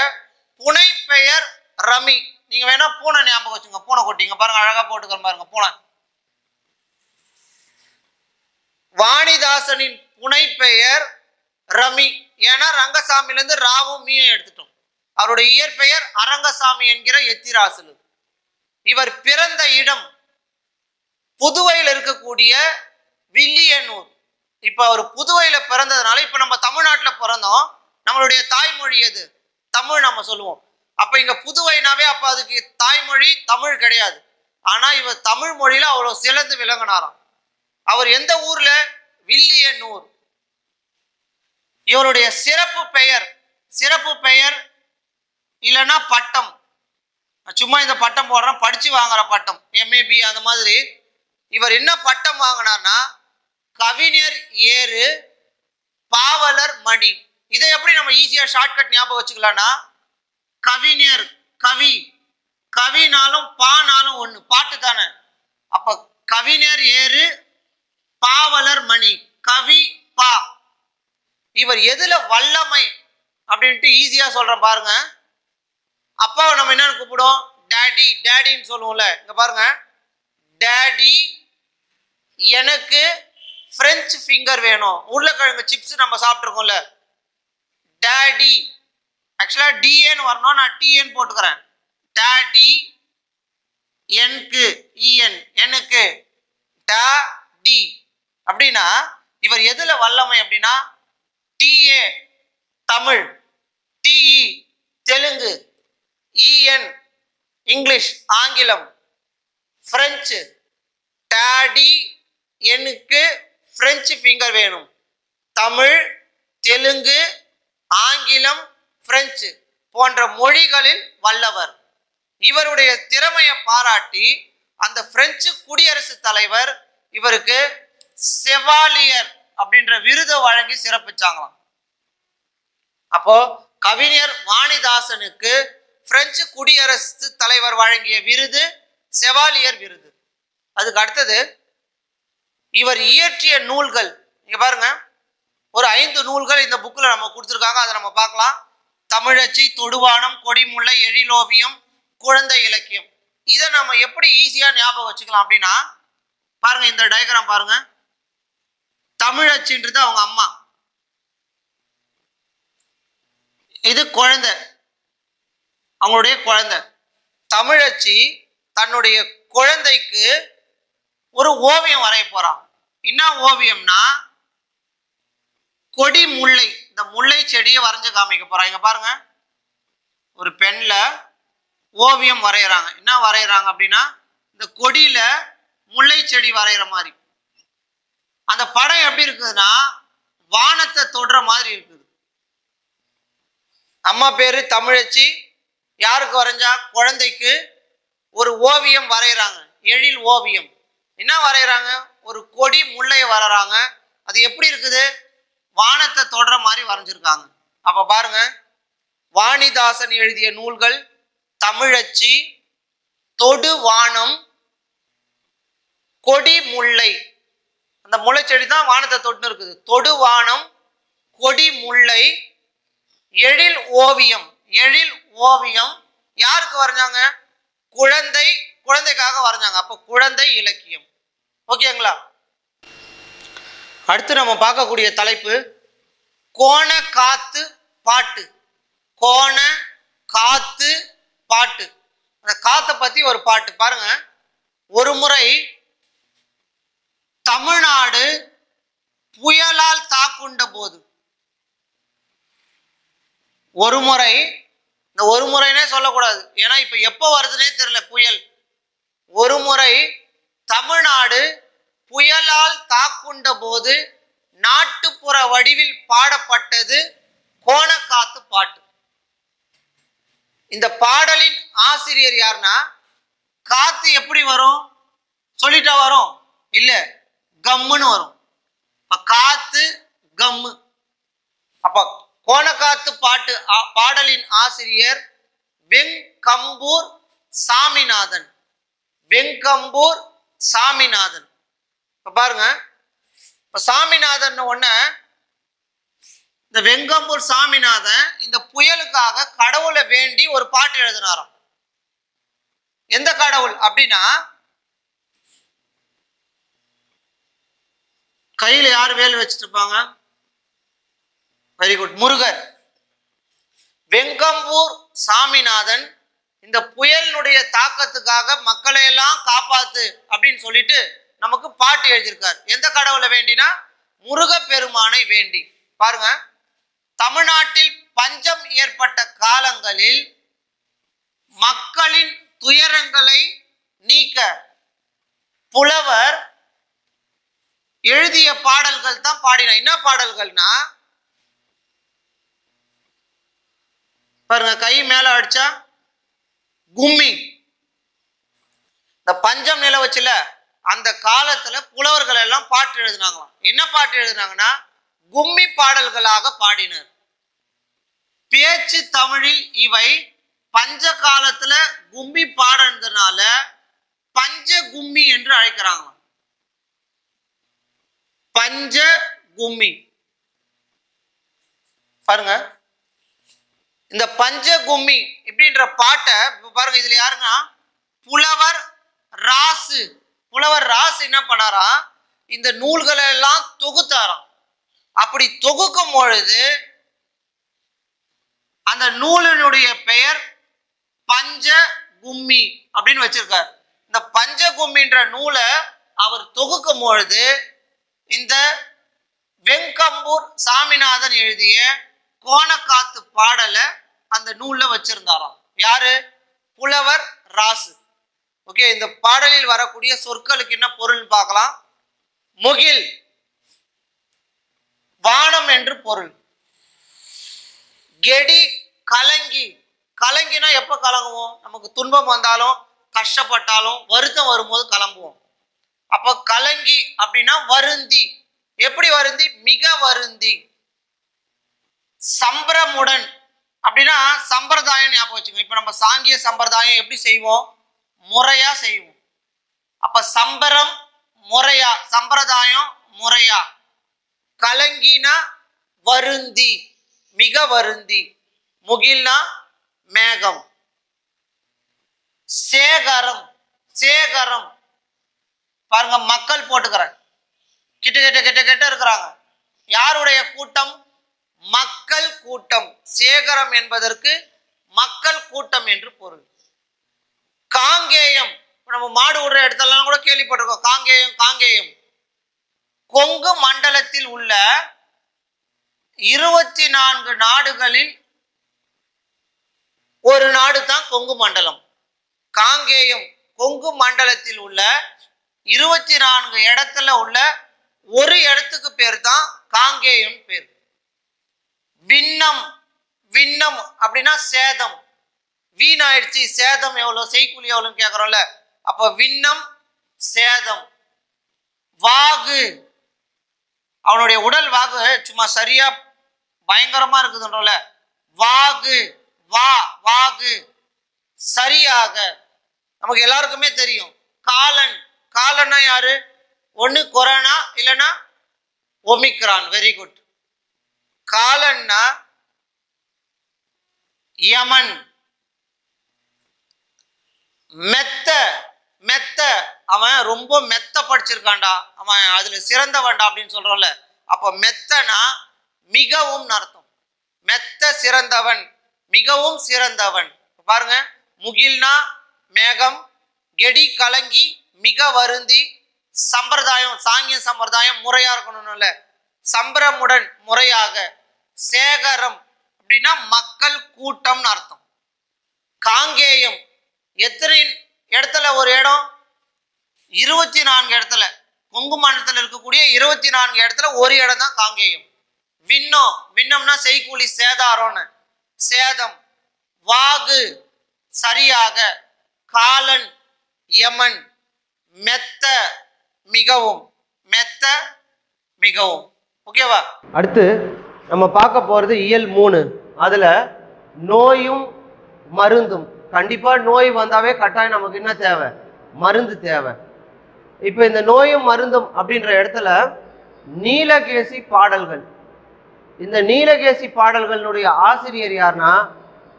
புனை பெயர் ரமி. நீங்க வேணா பூனை ஞாபகம் வச்சுங்க, பூனை கொட்டிங்க பாருங்க, அழகா போட்டுக்கிற பாருங்க பூனை. வாணிதாசனின் புனை பெயர் ரமி, ஏன்னா ரங்கசாமில இருந்து ராவும் மீயும் எடுத்துட்டோம். அவருடைய இயற்பெயர் அரங்கசாமி என்கிற எத்திராசலு. இவர் பிறந்த இடம் புதுவையில் இருக்கக்கூடிய வில்லியனூர். இப்ப அவர் புதுவையில பிறந்ததுனால இப்ப நம்ம தமிழ்நாட்டில் பிறந்தோம், நம்மளுடைய தாய்மொழி எது? தமிழ் நம்ம சொல்லுவோம். அப்ப இங்க புதுவைனாவே அப்ப அதுக்கு தாய்மொழி தமிழ் கிடையாது. ஆனா இவர் தமிழ் மொழியில அவ்வளவு சிறந்து விளங்கினாராம். அவர் எந்த ஊர்ல? வில்லியனூர். இவருடைய சிறப்பு பெயர் இல்லைன்னா பட்டம், சும்மா இந்த பட்டம் போடுறோம், படிச்சு வாங்குற பட்டம், எம்ஏபி அந்த மாதிரி. இவர் என்ன பட்டம் வாங்கினார்னா கவிஞர் ஏறு பாவலர் மணி. இதை எப்படி நம்ம ஈஸியா ஷார்ட்கட் ஞாபகம் வச்சுக்கலாம்னா கவிஞர், கவினாலும் பானாலும் ஒண்ணு, பாட்டு தானே. அப்ப கவிஞர் ஏறு பாவலர் மணி, கவி பா. இவர் எதுல வல்லமை அப்படின்ட்டு ஈஸியா சொல்றேன் பாருங்க. அப்பாவை நம்ம என்னன்னு கூப்பிடுவோம்? டாடி, டாடின்னு சொல்லுவோம்ல. இங்க பாருங்க, டாடி எனக்கு பிரெஞ்சு ஃபிங்கர் வேணும். உருளைக்கிழங்கு சிப்ஸ் நம்ம சாப்பிட்டுருக்கோம்ல, டாடி. ஆக்சுவலா டிஏன்னு வரணும், நான் டிஎன் போட்டுக்கிறேன். டாடி எனக்கு, இஎன் எனக்கு, டாடி. அப்படின்னா இவர் எதுல வல்லமை அப்படின்னா டிஏ தமிழ், டிஇ தெலுங்கு, இஎன் இங்கிலீஷ் ஆங்கிலம், பிரெஞ்சு. டாடி எனக்கு பிரெஞ்சு ஃபிங்கர் வேணும். தமிழ், தெலுங்கு, ஆங்கிலம், பிரெஞ்சு போன்ற மொழிகளில் வல்லவர். இவருடைய திறமையை பாராட்டி அந்த பிரெஞ்சு குடியரசுத் தலைவர் இவருக்கு செவாலியர் அப்படின்ற விருதை வழங்கி சிறப்பிச்சாங்களாம். அப்போ கவிஞர் வாணிதாசனுக்கு பிரெஞ்சு குடியரசு தலைவர் வழங்கிய விருது செவாலியர் விருது. அதுக்கு அடுத்தது இவர் இயற்றிய நூல்கள், நீங்க பாருங்க, ஒரு 5 நூல்கள் இந்த புக்ல நம்ம கொடுத்துருக்காங்க, அதை நம்ம பார்க்கலாம். தமிழச்சி, தொடுவானம், கொடிமுல்லை, எழிலோவியம், குழந்தை இலக்கியம். இதை நம்ம எப்படி ஈஸியா ஞாபகம் வச்சுக்கலாம் அப்படின்னா பாருங்க, இந்த டயக்ராம் பாருங்க. தமிழச்சின்றது அவங்க அம்மா, இது குழந்தை, அவங்களுடைய குழந்தை. தமிழச்சி தன்னுடைய குழந்தைக்கு ஒரு ஓவியம் வரைய போறான். என்ன ஓவியம்னா கொடி முல்லை, இந்த முல்லை செடியை வரைஞ்சு காமிக்க போறாங்க. இங்க பாருங்க, ஒரு பெண்ல ஓவியம் வரைகிறாங்க. என்ன வரைகிறாங்க அப்படின்னா இந்த கொடியில முல்லை செடி வரைகிற மாதிரி. அந்த படம் எப்படி இருக்குதுன்னா வானத்தை தொடுற மாதிரி இருக்குது. அம்மா பேரு தமிழச்சி, யாருக்கு வரைஞ்சா? குழந்தைக்கு ஒரு ஓவியம் வரைகிறாங்க, எழில் ஓவியம். என்ன வரைகிறாங்க? ஒரு கொடி முல்லையை வரைகிறாங்க. அது எப்படி இருக்குது? வானத்தை தொடுற மாதிரி வரைஞ்சிருக்காங்க. அப்ப பாருங்க, வாணிதாசன் எழுதிய நூல்கள் தமிழச்சி, தொடு வானம், கொடி முல்லை. அந்த முல்லை செடி தான் வானத்தை தொட்டு இருக்குது. தொடு வானம், கொடி முல்லை, எழில் ஓவியம். எழில் ஓவியம் யாருக்கு வரைஞ்சாங்க? குழந்தைக்காக வரைஞ்சாங்க. அப்ப குழந்தை இலக்கியம். ஓகேங்களா? அடுத்து நம்ம பார்க்கக்கூடிய தலைப்பு கோண காத்து பாட்டு. கோண காத்து பாட்டு. அந்த காத்தை பத்தி ஒரு பாட்டு பாருங்க. ஒரு முறை தமிழ்நாடு புயலால் தாக்குண்ட போது, ஒரு முறை, இந்த ஒரு முறைனே சொல்லக்கூடாது, ஏன்னா இப்ப எப்ப வருதுன்னே தெரியல புயல். ஒரு முறை தமிழ்நாடு புயலால் தாக்குண்ட போது நாட்டுப்புற வடிவில் பாடப்பட்டது கோணக்காத்து பாட்டு. இந்த பாடலின் ஆசிரியர் யாருன்னா, காத்து எப்படி வரும்? சொல்லிட்டா வரும்? இல்ல, கம்முன்னு வரும். காத்து கம்மு. அப்ப கோணக்காத்து பாட்டு பாடலின் ஆசிரியர் வெங்கம்பூர் சாமிநாதன். வெங்கம்பூர் சாமிநாதன். இப்ப பாருங்க, இப்ப சாமிநாதன் ஒண்ணு, இந்த வெங்கம்பூர் சாமிநாதன் இந்த புயலுக்காக கடவுளை வேண்டி ஒரு பாட்டு எழுதினாராம். எந்த கடவுள் அப்படின்னா, கையில யாரு வேல் வச்சுட்டு இருப்பாங்க? Very good, Murugar. வெங்கம்பூர் சாமிநாதன் இந்த புயலினுடைய தாக்கத்துக்காக மக்களை எல்லாம் காப்பாத்து அப்படின்னு சொல்லிட்டு நமக்கு பாட்டு எழுதியிருக்கார். எந்த கடவுளை வேண்டினா முருகப்பெருமானை வேண்டி. பாருங்க, தமிழ்நாட்டில் பஞ்சம் ஏற்பட்ட காலங்களில் மக்களின் துயரங்களை நீக்க புலவர் எழுதிய பாடல்கள் தான் பாடினார். என்ன பாடல்கள்னா பாருங்க, கை மேல அடிச்சா கும்மி. இந்த பஞ்சம் நிலவச்சுல அந்த காலத்துல புலவர்கள் எல்லாம் பாட்டு எழுதினாங்களாம். என்ன பாட்டு எழுதினாங்கன்னா கும்மி பாடல்களாக பாடினர். பேச்சு தமிழில் இவை பஞ்ச காலத்துல கும்மி பாடுறதுனால பஞ்ச கும்மி என்று அழைக்கிறாங்க. பஞ்ச கும்மி பாருங்க, இந்த பஞ்ச கும்மி இப்படின்ற பாட்டை பாருங்க. இதுல யாருன்னா புலவர் ராசு. புலவர் ராசு என்ன பண்ணாரா, இந்த நூல்களை எல்லாம் தொகுத்தாராம். அப்படி தொகுக்கும் பொழுது அந்த நூலினுடைய பெயர் பஞ்ச கும்மி அப்படின்னு வச்சிருக்கார். இந்த பஞ்ச கும்மின்ற நூலை அவர் தொகுக்கும் பொழுது இந்த வெங்கம்பூர் சாமிநாதன் எழுதிய கோணக்காத்து பாடலை அந்த நூல்ல வச்சிருந்தாராம். யாரு? புலவர் ராசு. ஓகே, இந்த பாடலில் வரக்கூடிய சொற்களுக்கு என்ன பொருள் பார்க்கலாம். முகில் வானம் என்று பொருள். கெடி கலங்கி. கலங்கினா எப்ப கலங்குவோம்? நமக்கு துன்பம் வந்தாலும் கஷ்டப்பட்டாலும் வருத்தம் வரும்போது கிளம்புவோம். அப்ப கலங்கி அப்படின்னா வருந்தி. எப்படி வருந்தி? மிக வருந்தி. சம்பிரமுடன் அப்படின்னா சம்பிரதாயம் ஞாபகம் வச்சுக்கோங்க. இப்ப நம்ம சாங்கிய சம்பிரதாயம் எப்படி செய்வோம்? முறையா செய்வோம். அப்ப சம்பரம் முறையா, சம்பிரதாயம் முறையா. கலங்கினா வருந்தி, மிக வருந்தி. முகில்னா மேகம். சேகரம். சேகரம் பாருங்க, மக்கள் போட்டுக்கிறேன். கிட்ட கிட்ட கிட்ட கிட்ட இருக்கிறாங்க. யாருடைய கூட்டம்? மக்கள் கூட்டம். சேகரம் என்பதற்கு மக்கள் கூட்டம் என்று பொருள். காங்கேயம், நம்ம மாடு விடுற இடத்துலாம் கூட கேள்விப்பட்டிருக்கோம். காங்கேயம் காங்கேயம். கொங்கு மண்டலத்தில் உள்ள 24 நாடுகளில் ஒரு நாடு தான் கொங்கு மண்டலம். காங்கேயம் கொங்கு மண்டலத்தில் உள்ள 24 இடத்துல உள்ள ஒரு இடத்துக்கு பேர் தான் காங்கேயம் பேர். விண்ணம். விண்ணம் அப்படின்னா சேதம். வீணாயிடுச்சு, சேதம் எவ்வளவு, செய்கூலி எவ்வளவுன்னு கேட்கிறோம்ல. அப்ப விண்ணம் சேதம். வாகு, அவனுடைய உடல் வாகு சும்மா சரியா பயங்கரமா இருக்குதுன்றோம்ல. வாகு வா வாகு சரியாக. நமக்கு எல்லாருக்குமே தெரியும். காலன். காலன்னா யாரு? ஒண்ணு கொரோனா இல்லைன்னா ஒமிக்ரான். Very good. காலன்னா யமன். மெத்த. மெத்த, அவன் ரொம்ப மெத்த படிச்சிருக்கான்டா, அவன் அதுல சிறந்தவன்டா அப்படின்னு சொல்றோம்ல. அப்ப மெத்தனா மிகவும் அர்த்தம். மெத்த சிறந்தவன், மிகவும் சிறந்தவன். பாருங்க, முகில்னா மேகம், கெடி கலங்கி, மிக வருந்தி. சம்பிரதாயம், சாங்கிய சம்பிரதாயம் முறையா இருக்கணும்ல, சம்பிரமுடன் முறையாக. சேகரம் அப்படின்னா மக்கள் கூட்டம்னு அர்த்தம். காங்கேயம் எத்தனை இடத்துல ஒரு இடம்? 24 இடத்துல. கொங்கு மண்டலத்தில் இருக்கக்கூடிய 24 இடத்துல ஒரு இடம் தான் காங்கேயம். விண்ணம். விண்ணம்னா செய்கூலி சேதாரம்னு. சேதம். வாகு சரியாக. காலன் யமன். மெத்த மிகவும். மெத்த மிகவும். ஓகேவா? அடுத்து நம்ம பார்க்க போறது இயல் 3. அதுல நோயும் மருந்தும். கண்டிப்பா நோய் வந்தாவே கட்டாயம் நமக்கு என்ன தேவை? மருந்து தேவை. இப்ப இந்த நோயும் மருந்தும் அப்படின்ற இடத்துல நீலகேசி பாடல்கள். இந்த நீலகேசி பாடல்களுடைய ஆசிரியர் யாருன்னா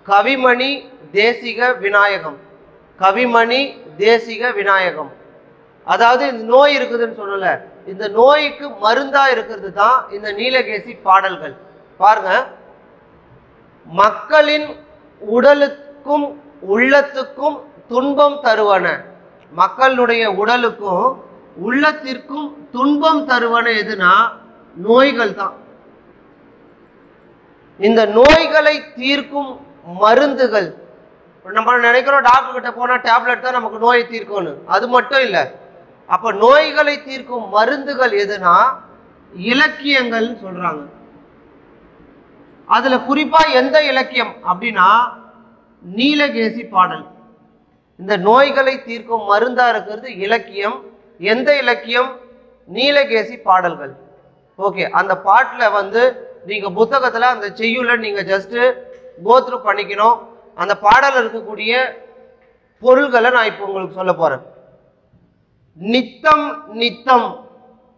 கவிமணி தேசிக விநாயகம். கவிமணி தேசிக விநாயகம். அதாவது இந்த நோய் இருக்குதுன்னு சொல்லல, இந்த நோய்க்கு மருந்தா இருக்கிறது தான் இந்த நீலகேசி பாடல்கள். பாருங்க, மக்களின் உடலுக்கும் உள்ளத்துக்கும் துன்பம் தருவன. மக்களுடைய உடலுக்கும் உள்ளத்திற்கும் துன்பம் தருவன எதுனா நோய்கள் தான். இந்த நோய்களை தீர்க்கும் மருந்துகள், நம்ம நினைக்கிறோம் டாக்டர் கிட்ட போனா டேப்லெட் தான் நமக்கு நோயை தீர்க்கணும், அது மட்டும் இல்லை. அப்ப நோய்களை தீர்க்கும் மருந்துகள் எதுனா இலக்கியங்கள் சொல்றாங்க. அதுல குறிப்பா எந்த இலக்கியம் அப்படின்னா நீலகேசி பாடல். இந்த நோய்களை தீர்க்கும் மருந்தா இருக்கிறது இலக்கியம். எந்த இலக்கியம்? நீலகேசி பாடல்கள். ஓகே, அந்த பாட்டில் நீங்க புத்தகத்துல அந்த செய்யுள்ள நீங்க ஜஸ்ட் கோத்ரூ பண்ணிக்கணும். அந்த பாடல் இருக்கக்கூடிய பொருள்களை நான் இப்போ உங்களுக்கு சொல்ல போறேன். நித்தம் நித்தம்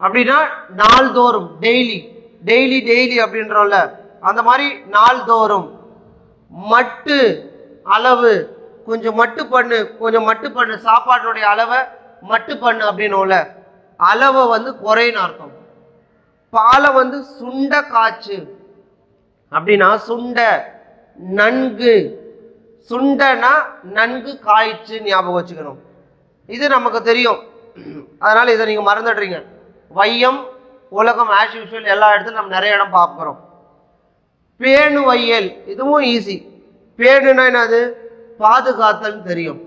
அப்படின்னா நாள்தோறும், டெய்லி டெய்லி டெய்லி அப்படின்றோம்ல, அந்த மாதிரி நாள்தோறும். மட்டு அளவு, கொஞ்சம் மட்டு பண்ணு, கொஞ்சம் மட்டு பண்ணு, சாப்பாட்டுடைய அளவை மட்டு பண்ணு அப்படின்னோம்ல, அளவை குறைன்னு அர்த்தம். பாலை சுண்ட காய்ச்சு அப்படின்னா சுண்ட, நன்கு, சுண்டனா நன்கு காய்ச்சு ஞாபகம் வச்சுக்கணும். இது நமக்கு தெரியும், அதனால இதை நீங்க மறந்துடுறீங்க. வையம், உலகம், ஆஸ் யூஷுவல் எல்லா இடத்துலையும் நம்ம நிறைய இடம் பார்க்குறோம். பேணு வையல், இதுவும் ஈஸி. பேணுனா என்னது? பாதுகாத்தல் தெரியும்.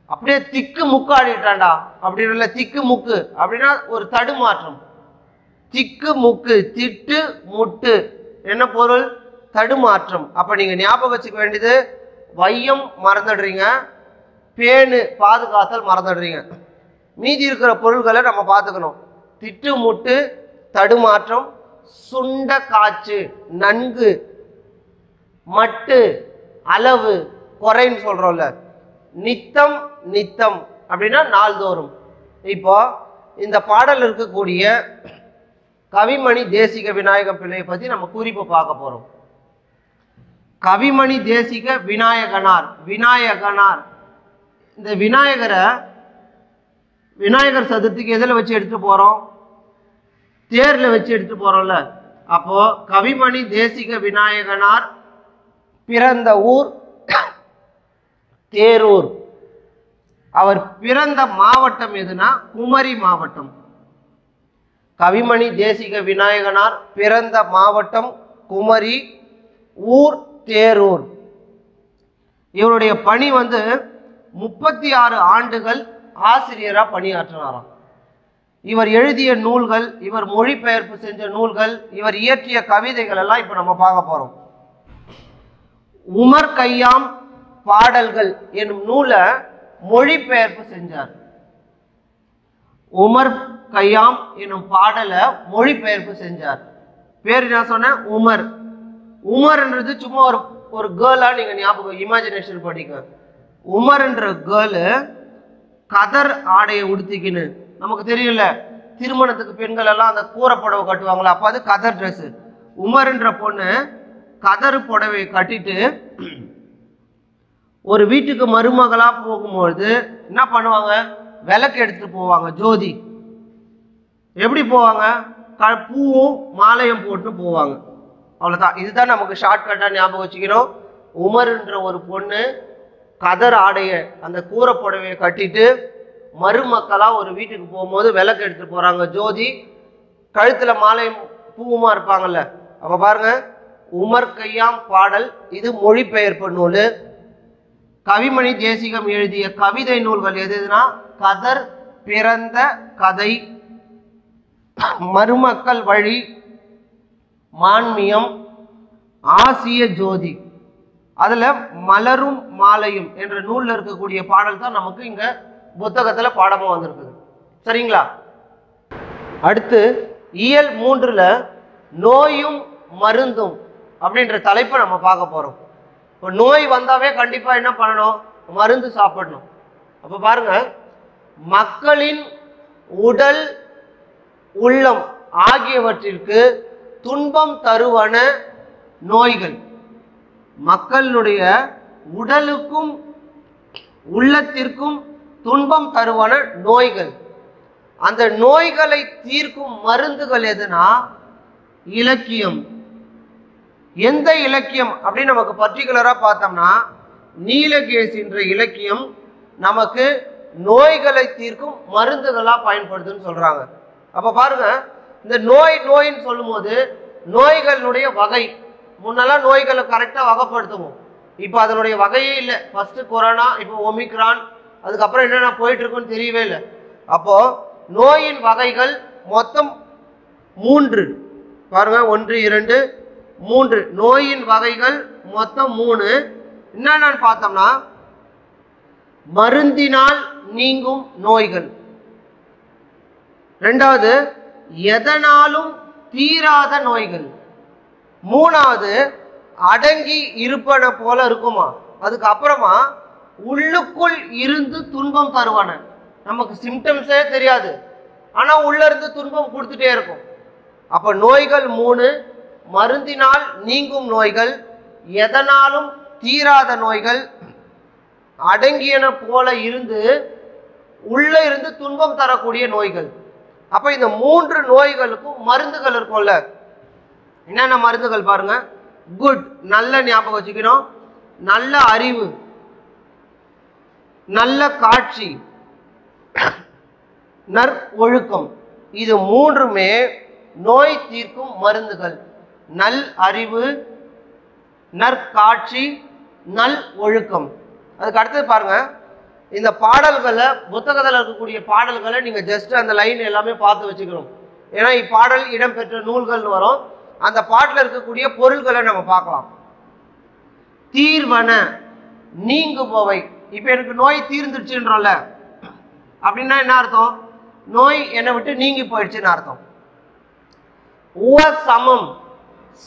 அப்படியே திக்கு முக்கு ஆடிட்டான்டா அப்படின்னு, திக்கு முக்கு அப்படின்னா ஒரு தடுமாற்றம். திக்கு முக்கு, திட்டு முட்டு என்ன பொருள்? தடுமாற்றம். அப்ப நீங்க ஞாபகம் வச்சுக்க வேண்டியது வையம் மறந்துடுறீங்க, பேணு பாதுகாத்தல் மறந்துடுறீங்க. மீதி இருக்கிற பொருள்களை நம்ம பார்த்துக்கணும். திட்டு முட்டு தடுமாற்றம், சுண்ட காய்ச்சு நன்கு, மட்டு அளவு குறைன்னு சொல்றோம்ல. நித்தம் நித்தம் அப்படின்னா நாள்தோறும். இப்போ இந்த பாடல் இருக்கக்கூடிய கவிமணி தேசிக விநாயக பிள்ளையை பத்தி நம்ம குறிப்பு பார்க்க போறோம். கவிமணி தேசிக விநாயகனார், விநாயகனார். இந்த விநாயகரை விநாயகர் சதுர்த்திக்கு எதில் வச்சு எடுத்துட்டு போறோம்? தேர்ல வச்சு எடுத்துட்டு போறோம்ல. அப்போ கவிமணி தேசிக விநாயகனார் பிறந்த ஊர் தேரூர். அவர் பிறந்த மாவட்டம் எதுனா குமரி மாவட்டம். கவிமணி தேசிக விநாயகனார் பிறந்த மாவட்டம் குமரி, ஊர் தேரூர். இவருடைய பணி 36 ஆண்டுகள் ஆசிரியரா பணியாற்றினாராம். இவர் எழுதிய நூல்கள், இவர் மொழிபெயர்ப்பு செஞ்ச நூல்கள், இவர் இயற்றிய கவிதைகள் எல்லாம் இப்ப நம்ம பார்க்க போறோம். உமர் கய்யாம் பாடல்கள் என்னும் நூலை மொழிபெயர்ப்பு செஞ்சார். உமர் கய்யாம் என்னும் பாடலை மொழிபெயர்ப்பு செஞ்சார். பேர் என்ன சொன்ன? உமர். உமர்ன்றது சும்மா ஒரு கேர்ளா நீங்க ஞாபகம் இமேஜினேஷன் பண்ணிக்க. உமர்ன்ற கேர்ளு கதர் ஆடையை உடுத்திக்கின்னு, நமக்கு தெரியல திருமணத்துக்கு பெண்கள் எல்லாம் அந்த கூரை புடவை கட்டுவாங்களா, அப்ப அது கதர் ட்ரெஸ். உமர்ன்ற பொண்ணு கதர் புடவை கட்டிட்டு ஒரு வீட்டுக்கு மருமகளா போகும்போது என்ன பண்ணுவாங்க? விளக்கு எடுத்துட்டு போவாங்க, ஜோதி. எப்படி போவாங்க? பூவும் மாலையும் போட்டு போவாங்க. அவ்வளவுதான். இதுதான் நமக்கு ஷார்ட்கட்டா ஞாபகம் வச்சுக்கணும். உமர்ன்ற ஒரு பொண்ணு கதர் ஆடைய அந்த கூரை புடவையை கட்டிட்டு மருமக்களா ஒரு வீட்டுக்கு போகும்போது விளக்கு எடுத்துட்டு போறாங்க, ஜோதி. கழுத்துல மாலையும் பூவுமா இருப்பாங்கல்ல. அப்ப பாருங்க, உமர் கய்யாம் பாடல். இது மொழிபெயர்ப்பு நூல். கவிமணி தேசிகம் எழுதிய கவிதை நூல்கள் எதுனா கதர், பிறந்த கதை, மருமக்கள் வழி, மான்மியம், ஆசிய ஜோதி. அதுல மலரும் மாலையும் என்ற நூல்ல இருக்கக்கூடிய பாடல் தான் நமக்கு இங்க புத்தகத்துல பாடமா வந்திருக்குது. சரிங்களா? அடுத்து இயல் 3ல நோயும் மருந்தும் அப்படின்ற தலைப்பை நம்ம பார்க்க போறோம். இப்போ நோய் வந்தாவே கண்டிப்பா என்ன பண்ணணும்? மருந்து சாப்பிடணும். அப்ப பாருங்க, மக்களின் உடல், உள்ளம் ஆகியவற்றிற்கு துன்பம் தருவன நோய்கள். மக்களுடைய உடலுக்கும் உள்ளத்திற்கும் துன்பம் தருவன நோய்கள். அந்த நோய்களை தீர்க்கும் மருந்துகள் எதுனா இலக்கியம். எந்த இலக்கியம் அப்படின்னு நமக்கு பர்டிகுலரா பார்த்தோம்னா நீலகேசின்ற இலக்கியம் நமக்கு நோய்களை தீர்க்கும் மருந்துகளா பயன்படுதுன்னு சொல்றாங்க. அப்ப பாருங்க, இந்த நோயின்னு சொல்லும் போது நோய்களுடைய வகை, முன்னெல்லாம் நோய்களை கரெக்டா வகைப்படுத்துவோம். இப்போ அதனுடைய வகையே இல்லை. ஃபர்ஸ்ட் கொரோனா, இப்போ ஒமிக்ரான், அதுக்கப்புறம் என்னென்ன போயிட்டு இருக்குன்னு தெரியவே இல்லை. அப்போ நோயின் வகைகள் மொத்தம் 3 பாருங்க, 1 2 3 நோயின் வகைகள் மொத்தம் 3. என்னென்னு பார்த்தோம்னா மருந்தினால் நீங்கும் நோய்கள், ரெண்டாவது எதனாலும் தீராத நோய்கள், மூணாவது அடங்கி இருப்பன போல இருக்குமா, அதுக்கு அப்புறமா உள்ளுக்குள் இருந்து துன்பம் தருவான. நமக்கு சிம்டம்ஸே தெரியாது, ஆனா உள்ள இருந்து துன்பம் கொடுத்துட்டே இருக்கும். அப்ப நோய்கள் 3, மருந்தினால் நீங்கும் நோய்கள், எதனாலும் தீராத நோய்கள், அடங்கியன போல இருந்து உள்ள இருந்து துன்பம் தரக்கூடிய நோய்கள். அப்ப இந்த 3 நோய்களுக்கும் மருந்துகள் இருக்கும்ல. என்னென்ன மருந்துகள் பாருங்க. குட், நல்ல ஞாபகம் வச்சுக்கணும், நல்ல அறிவு, நல்ல காட்சி, நற்ஒழுக்கம். இது 3மே நோய் தீர்க்கும் மருந்துகள். நல் அறிவு, நற்காட்சி, நல் ஒழுக்கம். அதுக்கு அடுத்தது பாருங்க, இந்த பாடல்களை, புத்தகத்தில் இருக்கக்கூடிய பாடல்களை நீங்க ஜஸ்ட் அந்த லைன் எல்லாமே பார்த்து வச்சுக்கணும். ஏன்னா இப்பாடல் இடம்பெற்ற நூல்கள்னு வரும், அந்த பாட்டில் இருக்கக்கூடிய பொருள்களை நம்ம பார்க்கலாம். தீர்வன, நீங்குபவை. இப்ப எனக்கு நோய் தீர்ந்துடுச்சுன்றோம்ல, அப்படின்னா என்ன அர்த்தம்? நோய் என்னை விட்டு நீங்கி போயிடுச்சுன்னு அர்த்தம். சமம்,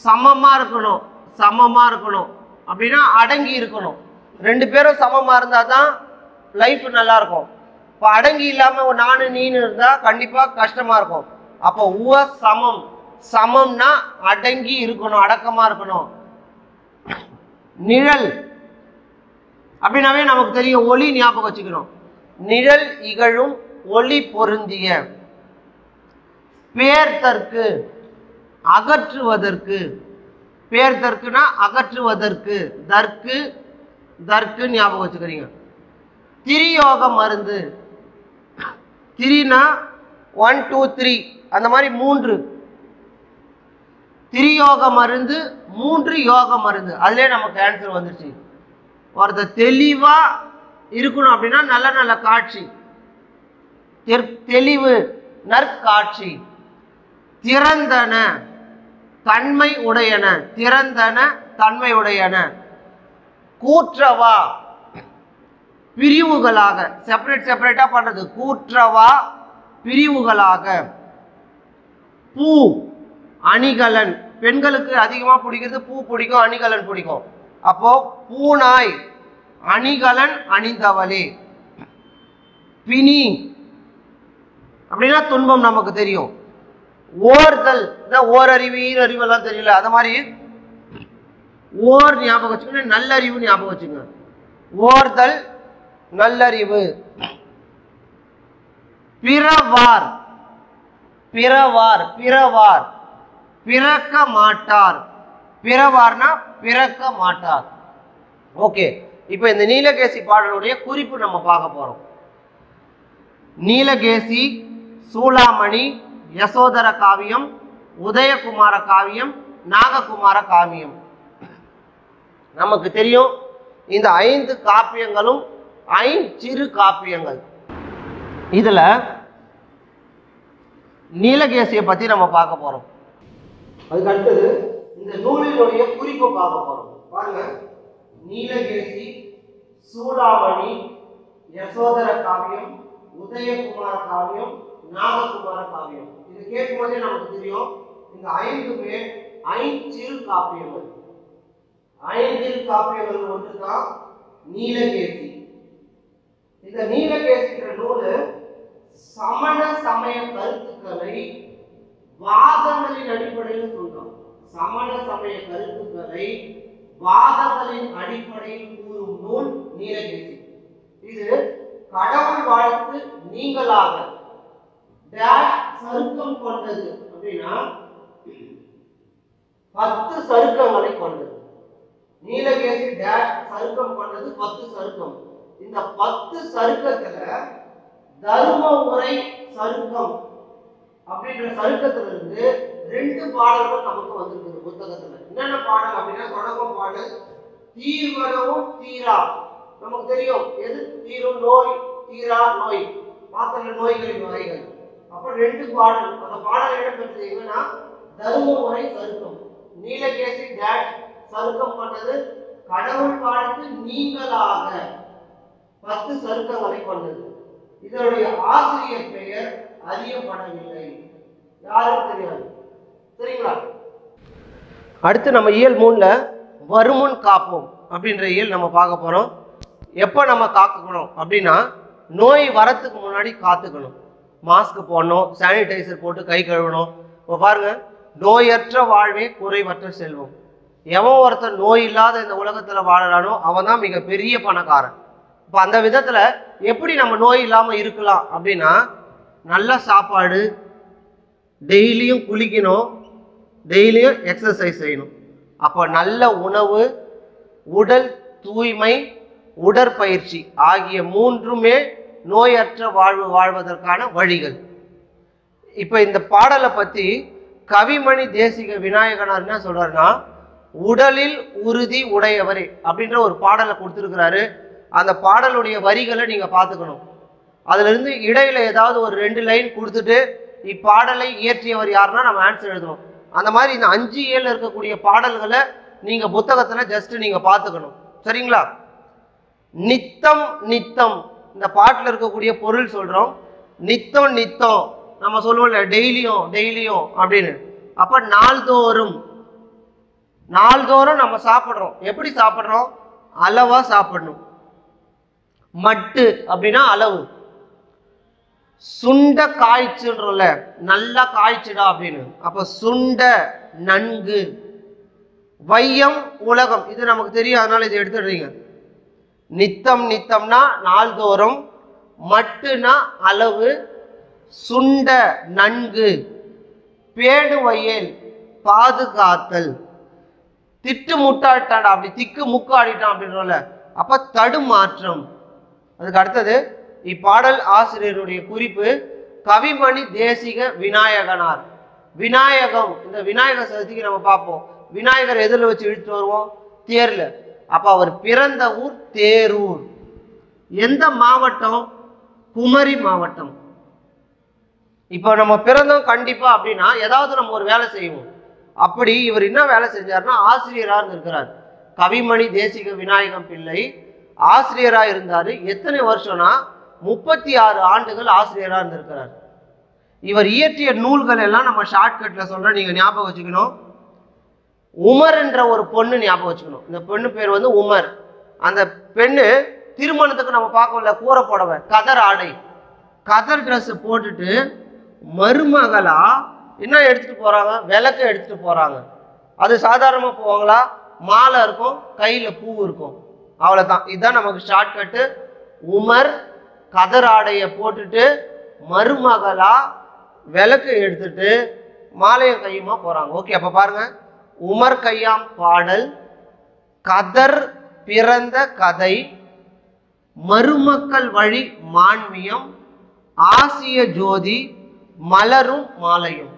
சமமா இருக்கணும், சமமா இருக்கணும் அப்படின்னா அடங்கி இருக்கணும். 2 பேரும் சமமா இருந்தா தான் லைஃப் நல்லா இருக்கும். இப்போ அடங்கி இல்லாம நானு நீனு இருந்தா கண்டிப்பா கஷ்டமா இருக்கும். அப்போ சமம், சமம்னா அடங்கி இருக்கணும், அடக்கமா இருக்கணும். நிழல் அப்படின்னாவே நமக்கு தெரியும், ஒளி ஞாபகம் வச்சுக்கணும். நிழல் இகழும் ஒளி பொருந்திய. பேர்தற்கு, அகற்றுவதற்கு. பேர்தற்குனா அகற்றுவதற்கு, தற்கு, தற்கு ஞாபகம் வச்சுக்கிறீங்க. திரியோக மருந்து. திரினா 1 2 3 அந்த மாதிரி 3 திரியோக மருந்து, 3 யோக மருந்து. அதுலேயே நமக்கு ஆன்சர் வந்துருச்சு. ஒருத்தர் தெளிவா இருக்கணும் அப்படின்னா நல்ல நல்ல காட்சி, தெளிவு, நற்காட்சி. திறந்தன, தன்மை உடையன, திறந்தன தன்மை உடையன. கூற்றவா, பிரிவுகளாக, செப்பரேட்டா பண்றது. கூற்றவா, பிரிவுகளாக. பூ, அணிகலன். பெண்களுக்கு அதிகமா பிடிக்கிறது பூ பிடிக்கும், அணிகலன் பிடிக்கும். அப்போ பூனாய், அணிகலன் அணிந்தவளே. பிணி அப்படின்னா துன்பம் நமக்கு தெரியும். ஓர்தல், ஓரறிவு, ஈரறிவு எல்லாம் தெரியல, அது மாதிரி ஓர் ஞாபகம் வச்சுக்கணும், நல்லறிவு ஞாபகம் வச்சுங்க. ஓர்தல், நல்லறிவு. பிறவார், பிறவார், பிறவார், பிறக்க மாட்டார். பிறவார்னா பிறக்க மாட்டார். ஓகே, இப்போ இந்த நீலகேசி பாடலுடைய குறிப்பு நம்ம பார்க்க போறோம். நீலகேசி, சூளாமணி, யசோதர காவியம், உதயகுமார காவியம், நாககுமார காவியம். நமக்கு தெரியும் இந்த 5 காப்பியங்களும் 5 சிறு காப்பியங்கள். இதுல நீலகேசியை பத்தி நம்ம பார்க்க போறோம். அதுக்கு அடுத்தது இந்த நூலினுடைய குறிப்பு பார்க்க போறோம். பாருங்க, நீலகேசி, சூளாமணி, யசோதர காவியம், உதயகுமார காவியம், நாககுமார காவியம். இது கேட்கும் போதே நமக்கு தெரியும் இந்த 5மே 5 சிறு காப்பியங்கள். 5 காப்பியங்கள் ஒன்றுதான் நீலகேசி. இந்த நீலகேசின்ற நூலு சமண சமய கருத்துக்களை வாதங்களின் அடிப்படையில் சொல்றோம். சமண சமய கருத்துக்களை வாதங்களின் அடிப்படையில் கூறும் நூல் நீலகேசி. இது கடவுள் வாழ்த்து நீங்களாக டேஷ் சருக்கம் கொண்டது அப்படின்னா 10 சருக்கங்களை கொண்டது. நீலகேசி டேஷ் சருக்கம் கொண்டது 10 சருக்கம். இந்த 10 சருக்கத்துல தர்மபுரை சருக்கம் அப்படின்ற சருக்கத்துல இருந்து 2 பாடல்கள் நமக்கு வந்திருக்குது புத்தகத்துல. என்னென்ன பாடல் அப்படின்னா, தொடக்கம் பாடல் தீர்வனவும் தீரா. நமக்கு தெரியும் எது தீரும், நோய் தீரா நோய், மாத்திர நோய்களின் வகைகள். அப்ப 2 பாடல். அந்த பாடல் இடம்பெற்றது எங்கன்னா தர்மபுரை சருக்கம். நீலகேசி டேஷ் சருக்கம் கொண்டது கடவுள் வாழ்த்து நீங்களாக 10 சருக்கங்களை கொண்டது. இதனுடைய ஆசிரியர் பெயர் அறியப்படவில்லை, யாரும் தெரியாது. சரிங்களா? அடுத்து நம்ம இயல் 3ல வருமுன் காப்போம் அப்படின்ற இயல் நம்ம பார்க்க போறோம். எப்போ நம்ம காக்கணும் அப்படின்னா, நோய் வரத்துக்கு முன்னாடி காத்துக்கணும். மாஸ்க் போடணும், சானிடைசர் போட்டு கை கழுவணும். இப்போ பாருங்க, நோயற்ற வாழ்வே குறைவற்ற செல்வம். எவன் ஒருத்தர் நோய் இல்லாத இந்த உலகத்துல வாழறானோ அவன் தான் மிகப்பெரிய பணக்காரன். இப்போ அந்த விதத்துல எப்படி நம்ம நோய் இல்லாம இருக்கலாம் அப்படின்னா, நல்ல சாப்பாடு, டெய்லியும் குளிக்கணும், டெய்லியும் எக்ஸசைஸ் செய்யணும். அப்போ நல்ல உணவு, உடல் தூய்மை, உடற்பயிற்சி ஆகிய 3மே நோயற்ற வாழ்வு வாழ்வதற்கான வழிகள். இப்போ இந்த பாடலை பத்தி கவிமணி தேசிக விநாயகனார் என்ன சொல்றாருன்னா, உடலில் உறுதி உடையவரே அப்படின்ற ஒரு பாடலை கொடுத்துருக்கிறாரு. அந்த பாடலுடைய வரிகளை நீங்க பார்த்துக்கணும். அதுல இருந்து இடையில ஏதாவது ஒரு 2 லைன் கொடுத்துட்டு இப்பாடலை இயற்றியவர் யாருன்னா நம்ம ஆன்சர் எழுதணும். அந்த மாதிரி இந்த 5 ஏழு இருக்கக்கூடிய பாடல்களை நீங்க புத்தகத்துல ஜஸ்ட் நீங்க பார்த்துக்கணும். சரிங்களா? நித்தம் நித்தம் இந்த பாட்டில் இருக்கக்கூடிய பொருள் சொல்றோம். நித்தம் நித்தம் நம்ம சொல்லுவோம்ல, டெய்லியும் டெய்லியும் அப்படின்னு. அப்ப நாள்தோறும் நாள்தோறும் நம்ம சாப்பிட்றோம். எப்படி சாப்பிட்றோம்? அளவா சாப்பிடணும். மட்டு அப்படின்னா அளவு. சுண்ட காய்ச்சுன்றோம்ல, நல்லா காய்ச்சுடா அப்படின்னு. அப்ப சுண்ட நன்கு. வையம் உலகம் இது நமக்கு தெரியும், அதனால இதை எடுத்துடுறீங்க. நித்தம் நித்தம்னா நாள்தோறும், மட்டுனா அளவு, சுண்ட நன்கு, பேடு வயல் பாதுகாத்தல். திட்டு முட்டாட்டான் அப்படி திக்கு முக்கு ஆடிட்டான் அப்படின்றோம்ல, அப்ப தடுமாற்றம். அதுக்கு அடுத்தது இப்பாடல் ஆசிரியருடைய குறிப்பு கவிமணி தேசிக விநாயகனார். விநாயகம், இந்த விநாயக சதுர்த்திக்கு நம்ம பார்ப்போம். விநாயகர் எதில் வச்சு இழுத்துட்டு வருவோம்? தேர்ல. அப்ப அவர் பிறந்த ஊர் தேரூர். எந்த மாவட்டம்? குமரி மாவட்டம். இப்போ நம்ம பிறந்தோம் கண்டிப்பா அப்படின்னா ஏதாவது நம்ம ஒரு வேலை செய்வோம். அப்படி இவர் என்ன வேலை செஞ்சாருன்னா ஆசிரியராக இருக்கிறார். கவிமணி தேசிக விநாயகம் பிள்ளை ஆசிரியராக இருந்தாரு. எத்தனை வருஷம்னா 36 ஆண்டுகள் ஆசிரியராக இருந்திருக்கிறார். இவர் இயற்றிய நூல்கள் எல்லாம் நம்ம ஷார்ட்கட்ல சொல்றோம், நீங்க ஞாபகம் வச்சுக்கணும். உமர் என்ற ஒரு பொண்ணு ஞாபகம் வச்சுக்கணும். இந்த பெண்ணு பேர் வந்து உமர். அந்த பெண்ணு திருமணத்துக்கு நம்ம பார்க்கல, கூரை புடவை, கதர் ஆடை, கதர் ட்ரெஸ் போட்டுட்டு மருமகளா என்ன எடுத்துட்டு போறாங்க? விளக்கு எடுத்துட்டு போறாங்க. அது சாதாரணமா போவாங்களா? மாலை இருக்கும், கையில பூ இருக்கும், அவ்வளவுதான். இதுதான் நமக்கு ஷார்ட்கட்டு. உமர் கதர் ஆடைய போட்டுட்டு மருமகளா விளக்கு எடுத்துட்டு மாலையும் கையுமா போறாங்க. ஓகே, அப்ப பாருங்க, உமர் கையாம் பாடல், கதர் பிறந்த கதை, மருமக்கள் வழி மான்மியம், ஆசிய ஜோதி, மலரும் மாலையும்.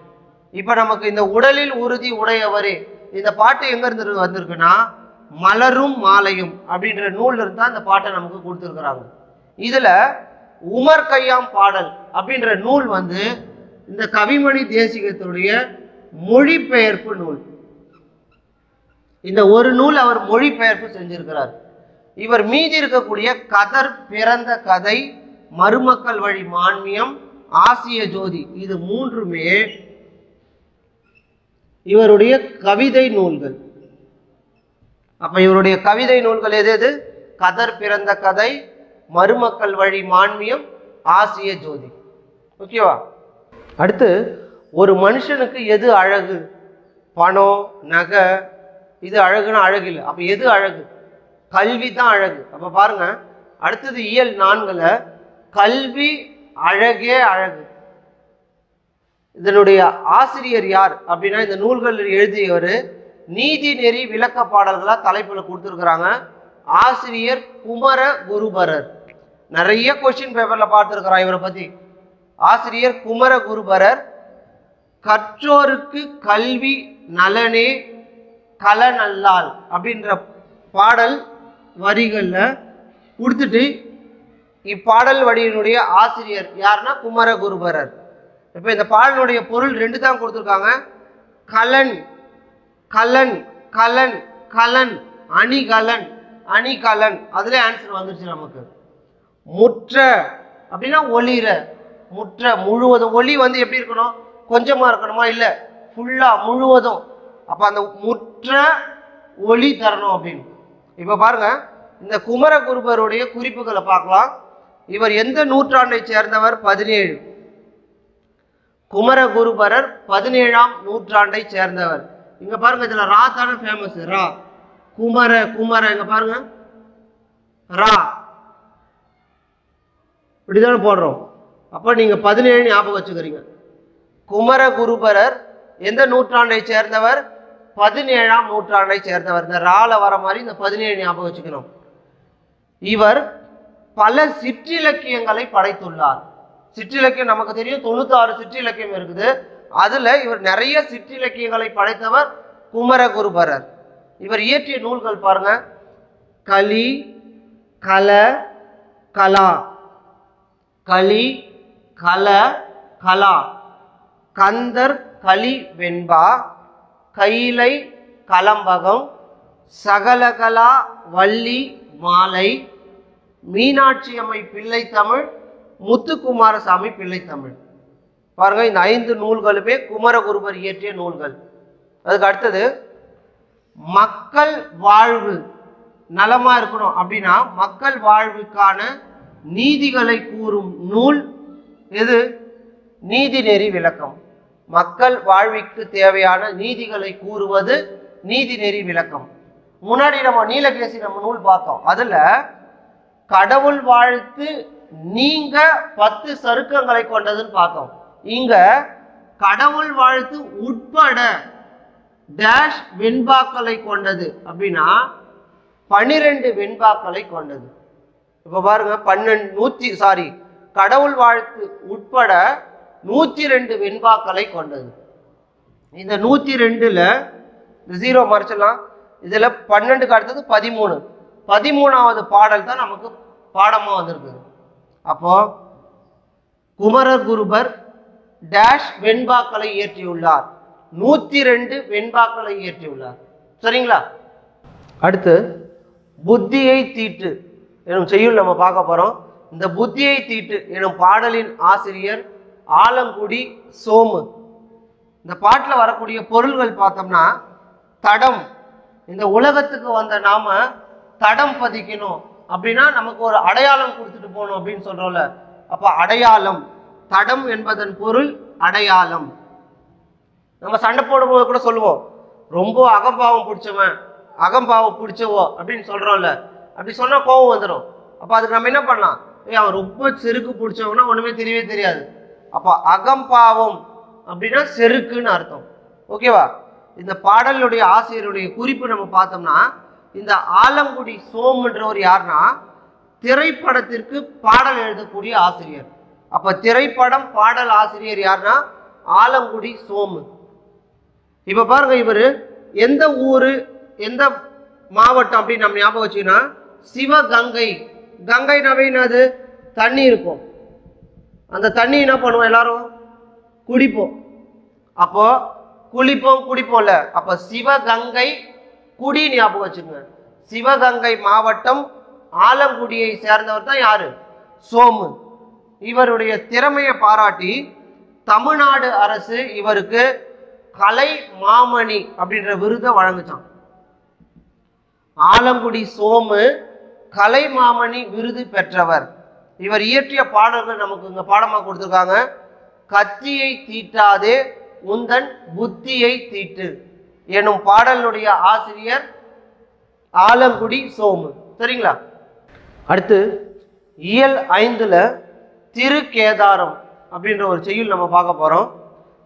இப்ப நமக்கு இந்த உடலில் உறுதி உடையவரே இந்த பாட்டு எங்க இருந்து வந்திருக்குன்னா மலரும் மாலையும் அப்படின்ற நூல்ல இருந்தா இந்த பாட்டை நமக்கு கொடுத்துருக்குறாங்க. இதுல உமர் கையாம் பாடல் அப்படின்ற நூல் வந்து இந்த கவிமணி தேசிகத்துடைய மொழிபெயர்ப்பு நூல். இந்த ஒரு நூல் அவர் மொழிபெயர்ப்பு செஞ்சிருக்கிறார். இவர் மீதி இருக்கக்கூடிய கதர் பிறந்த கதை, மருமக்கள் வழி மான்மியம், ஆசிய ஜோதி, இது 3மே இவருடைய கவிதை நூல்கள். அப்ப இவருடைய கவிதை நூல்கள் எது எது? கதர் பிறந்த கதை, மருமக்கள் வழி மான்மியம், ஆசிய ஜோதி. ஓகேவா? அடுத்து, ஒரு மனுஷனுக்கு எது அழகு? பணம், நகை, இது அழகுன்னா அழகில்லை. அப்ப எது அழகு? கல்வி தான் அழகு. அப்ப பாருங்க, அடுத்தது இயல் 4ல கல்வி அழகே அழகு. இதனுடைய ஆசிரியர் யார் அப்படின்னா, இந்த நூல்கள் எழுதியவர் நீதிநெறி விளக்க பாடல்களா தலைப்புல கொடுத்துருக்குறாங்க. ஆசிரியர் குமர குருபரர். நிறைய கொஸ்டின் பேப்பர்ல பார்த்துருக்கிறான் இவரை பத்தி. ஆசிரியர் குமர குருபரர். கற்றோருக்கு கல்வி நலனே கலநல்லால் அப்படின்ற பாடல் வரிகள்ல கொடுத்துட்டு இப்பாடல் வரியினுடைய ஆசிரியர் யாருன்னா குமர குருபரர். இப்ப இந்த பாடலுடைய பொருள் ரெண்டு தான் கொடுத்துருக்காங்க. கலன் கலன் கலன் கலன் அணிகலன் அணிகலன், அதுல ஆன்சர் வந்துருச்சு நமக்கு. முற்ற அப்படின்னா ஒளிர, முற்ற முழுவதும். ஒளி வந்து எப்படி இருக்கணும்? கொஞ்சமா இருக்கணுமா? இல்ல, ஃபுல்லா முழுவதும். அப்ப அந்த முற்ற ஒளி தரணும் அப்படின்னு. இப்ப பாருங்க, இந்த குமர குருபருடைய குறிப்புகளை பார்க்கலாம். இவர் எந்த நூற்றாண்டை சேர்ந்தவர்? 17. குமர குருபரர் 17ஆம் நூற்றாண்டை சேர்ந்தவர். இங்க பாருங்க, இதுல ரா தானே ஃபேமஸ். ரா குமர குமர, இங்க பாருங்க ரா இப்படிதானே போடுறோம். அப்ப நீங்க 17 ஞாபகம் வச்சுக்கிறீங்க. குமர குருபரர் எந்த நூற்றாண்டை சேர்ந்தவர்? 17ஆம் நூற்றாண்டை சேர்ந்தவர். இந்த ரால வர மாதிரி இந்த 17 ஞாபகம் வச்சுக்கணும். இவர் பல சிற்றிலக்கியங்களை படைத்துள்ளார். சிற்றிலக்கியம் நமக்கு தெரியும், 96 சிற்றிலக்கியம் இருக்குது. அதுல இவர் நிறைய சிற்றிலக்கியங்களை படைத்தவர் குமர குருபரர். இவர் இயற்றிய நூல்கள் பாருங்க: கலி, கல, கலா, கலி, கல, கலா, கந்தர் கலி வெண்பா, கைலை கலம்பகம், சகலகலா வள்ளி மாலை, மீனாட்சி அம்மை பிள்ளை தமிழ், முத்துக்குமாரசாமி பிள்ளை தமிழ். பாருங்க, இந்த 5 நூல்களுமே குமரகுருபர் இயற்றிய நூல்கள். அதுக்கு அடுத்தது மக்கள் வாழ்வு நலமா இருக்கணும் அப்படின்னா மக்கள் வாழ்வுக்கான நீதிகளை கூறும் நூல் எது? நீதிநெறி விளக்கம். மக்கள் வாழ்விற்கு தேவையான நீதிகளை கூறுவது நீதிநெறி விளக்கம். முன்னாடி நம்ம நீலகேசி நம்ம நூல் பார்த்தோம். அதுல கடவுள் வாழ்த்து நீங்க 10 சருக்கங்களை கொண்டதுன்னு பார்த்தோம். இங்க கடவுள் வாழ்த்து உட்பட டேஷ் வெண்பாக்களை கொண்டது அப்படின்னா 12 வெண்பாக்களை கொண்டது. இப்ப பாருங்க, கடவுள் வாழ்த்து உட்பட 102 வெண்பாக்களை கொண்டது. இந்த 102ல 0 மறைச்சலாம். இதுல 12க்கு அடுத்தது 13. 13வது பாடல் தான் நமக்கு பாடமா வந்திருக்குது. அப்போ குமரர் குருபர் டேஷ் வெண்பாக்களை இயற்றியுள்ளார். 102 வெண்பாக்களை இயற்றியுள்ளார். சரிங்களா? அடுத்து புத்தியை தீட்டு எனும் செய்யுள் நம்ம பார்க்க போறோம். இந்த புத்தியை தீட்டு எனும் பாடலின் ஆசிரியர் ஆலங்குடி சோமு. இந்த பாட்டில் வரக்கூடிய பொருள்கள் பார்த்தோம்னா, தடம், இந்த உலகத்துக்கு வந்த நாம தடம் பதிக்கணும் அப்படின்னா நமக்கு ஒரு அடையாளம் கொடுத்துட்டு போகணும் அப்படின்னு சொல்றோம்ல. அப்ப அடையாளம், தடம் என்பதன் பொருள் அடையாளம். நம்ம சண்டை போடும்போது கூட சொல்லுவோம், ரொம்ப அகம்பாவம் பிடிச்சவன், அகம்பாவம் பிடிச்சவோ அப்படின்னு சொல்றோம்ல. அப்படி சொன்னா கோபம் வந்துடும். அப்ப அதுக்கு நம்ம என்ன பண்ணலாம்? அவன் ரொம்ப செருக்கு பிடிச்சவனா ஒண்ணுமே தெரியவே தெரியாது. அப்ப அகம்பாவம் அப்படின்னா செருக்குன்னு அர்த்தம். ஓகேவா? இந்த பாடலுடைய ஆசிரியருடைய குறிப்பு நம்ம பார்த்தோம்னா, இந்த ஆலங்குடி சோமுன்றவர் யாருன்னா திரைப்படத்திற்கு பாடல் எழுதக்கூடிய ஆசிரியர். அப்ப திரைப்படம் பாடல் ஆசிரியர் யாருன்னா ஆலங்குடி சோமு. இப்ப பாருங்க, இவரு எந்த ஊரு எந்த மாவட்டம் அப்படின்னு நம்ம ஞாபகம் வச்சுக்கன்னா, சிவகங்கை. கங்கைனாவே என்னது? தண்ணி இருக்கும். அந்த தண்ணி என்ன பண்ணுவோம்? எல்லாரும் குடிப்போம். அப்போ குளிப்போம், குடிப்போம்ல. அப்ப சிவகங்கை குடி ஞாபகம் வச்சுங்க. சிவகங்கை மாவட்டம் ஆலங்குடியை சேர்ந்தவர் தான் யாரு? சோமு. இவருடைய திறமையை பாராட்டி தமிழ்நாடு அரசு இவருக்கு கலை மாமணி அப்படின்ற விருதை வழங்குச்சான். ஆலங்குடி சோமு கலை மாமணி விருது பெற்றவர். இவர் இயற்றிய பாடல்கள் நமக்கு இங்க பாடமா கொடுத்திருக்காங்க. கத்தியை தீட்டாதே உந்தன் புத்தியை தீட்டு எனும் பாடலுடைய ஆசிரியர் ஆலங்குடி சோமு. சரிங்களா? அடுத்து இயல் 5ல திருக்கேதாரம் அப்படின்ற ஒரு செய்யுள் நம்ம பார்க்க போறோம்.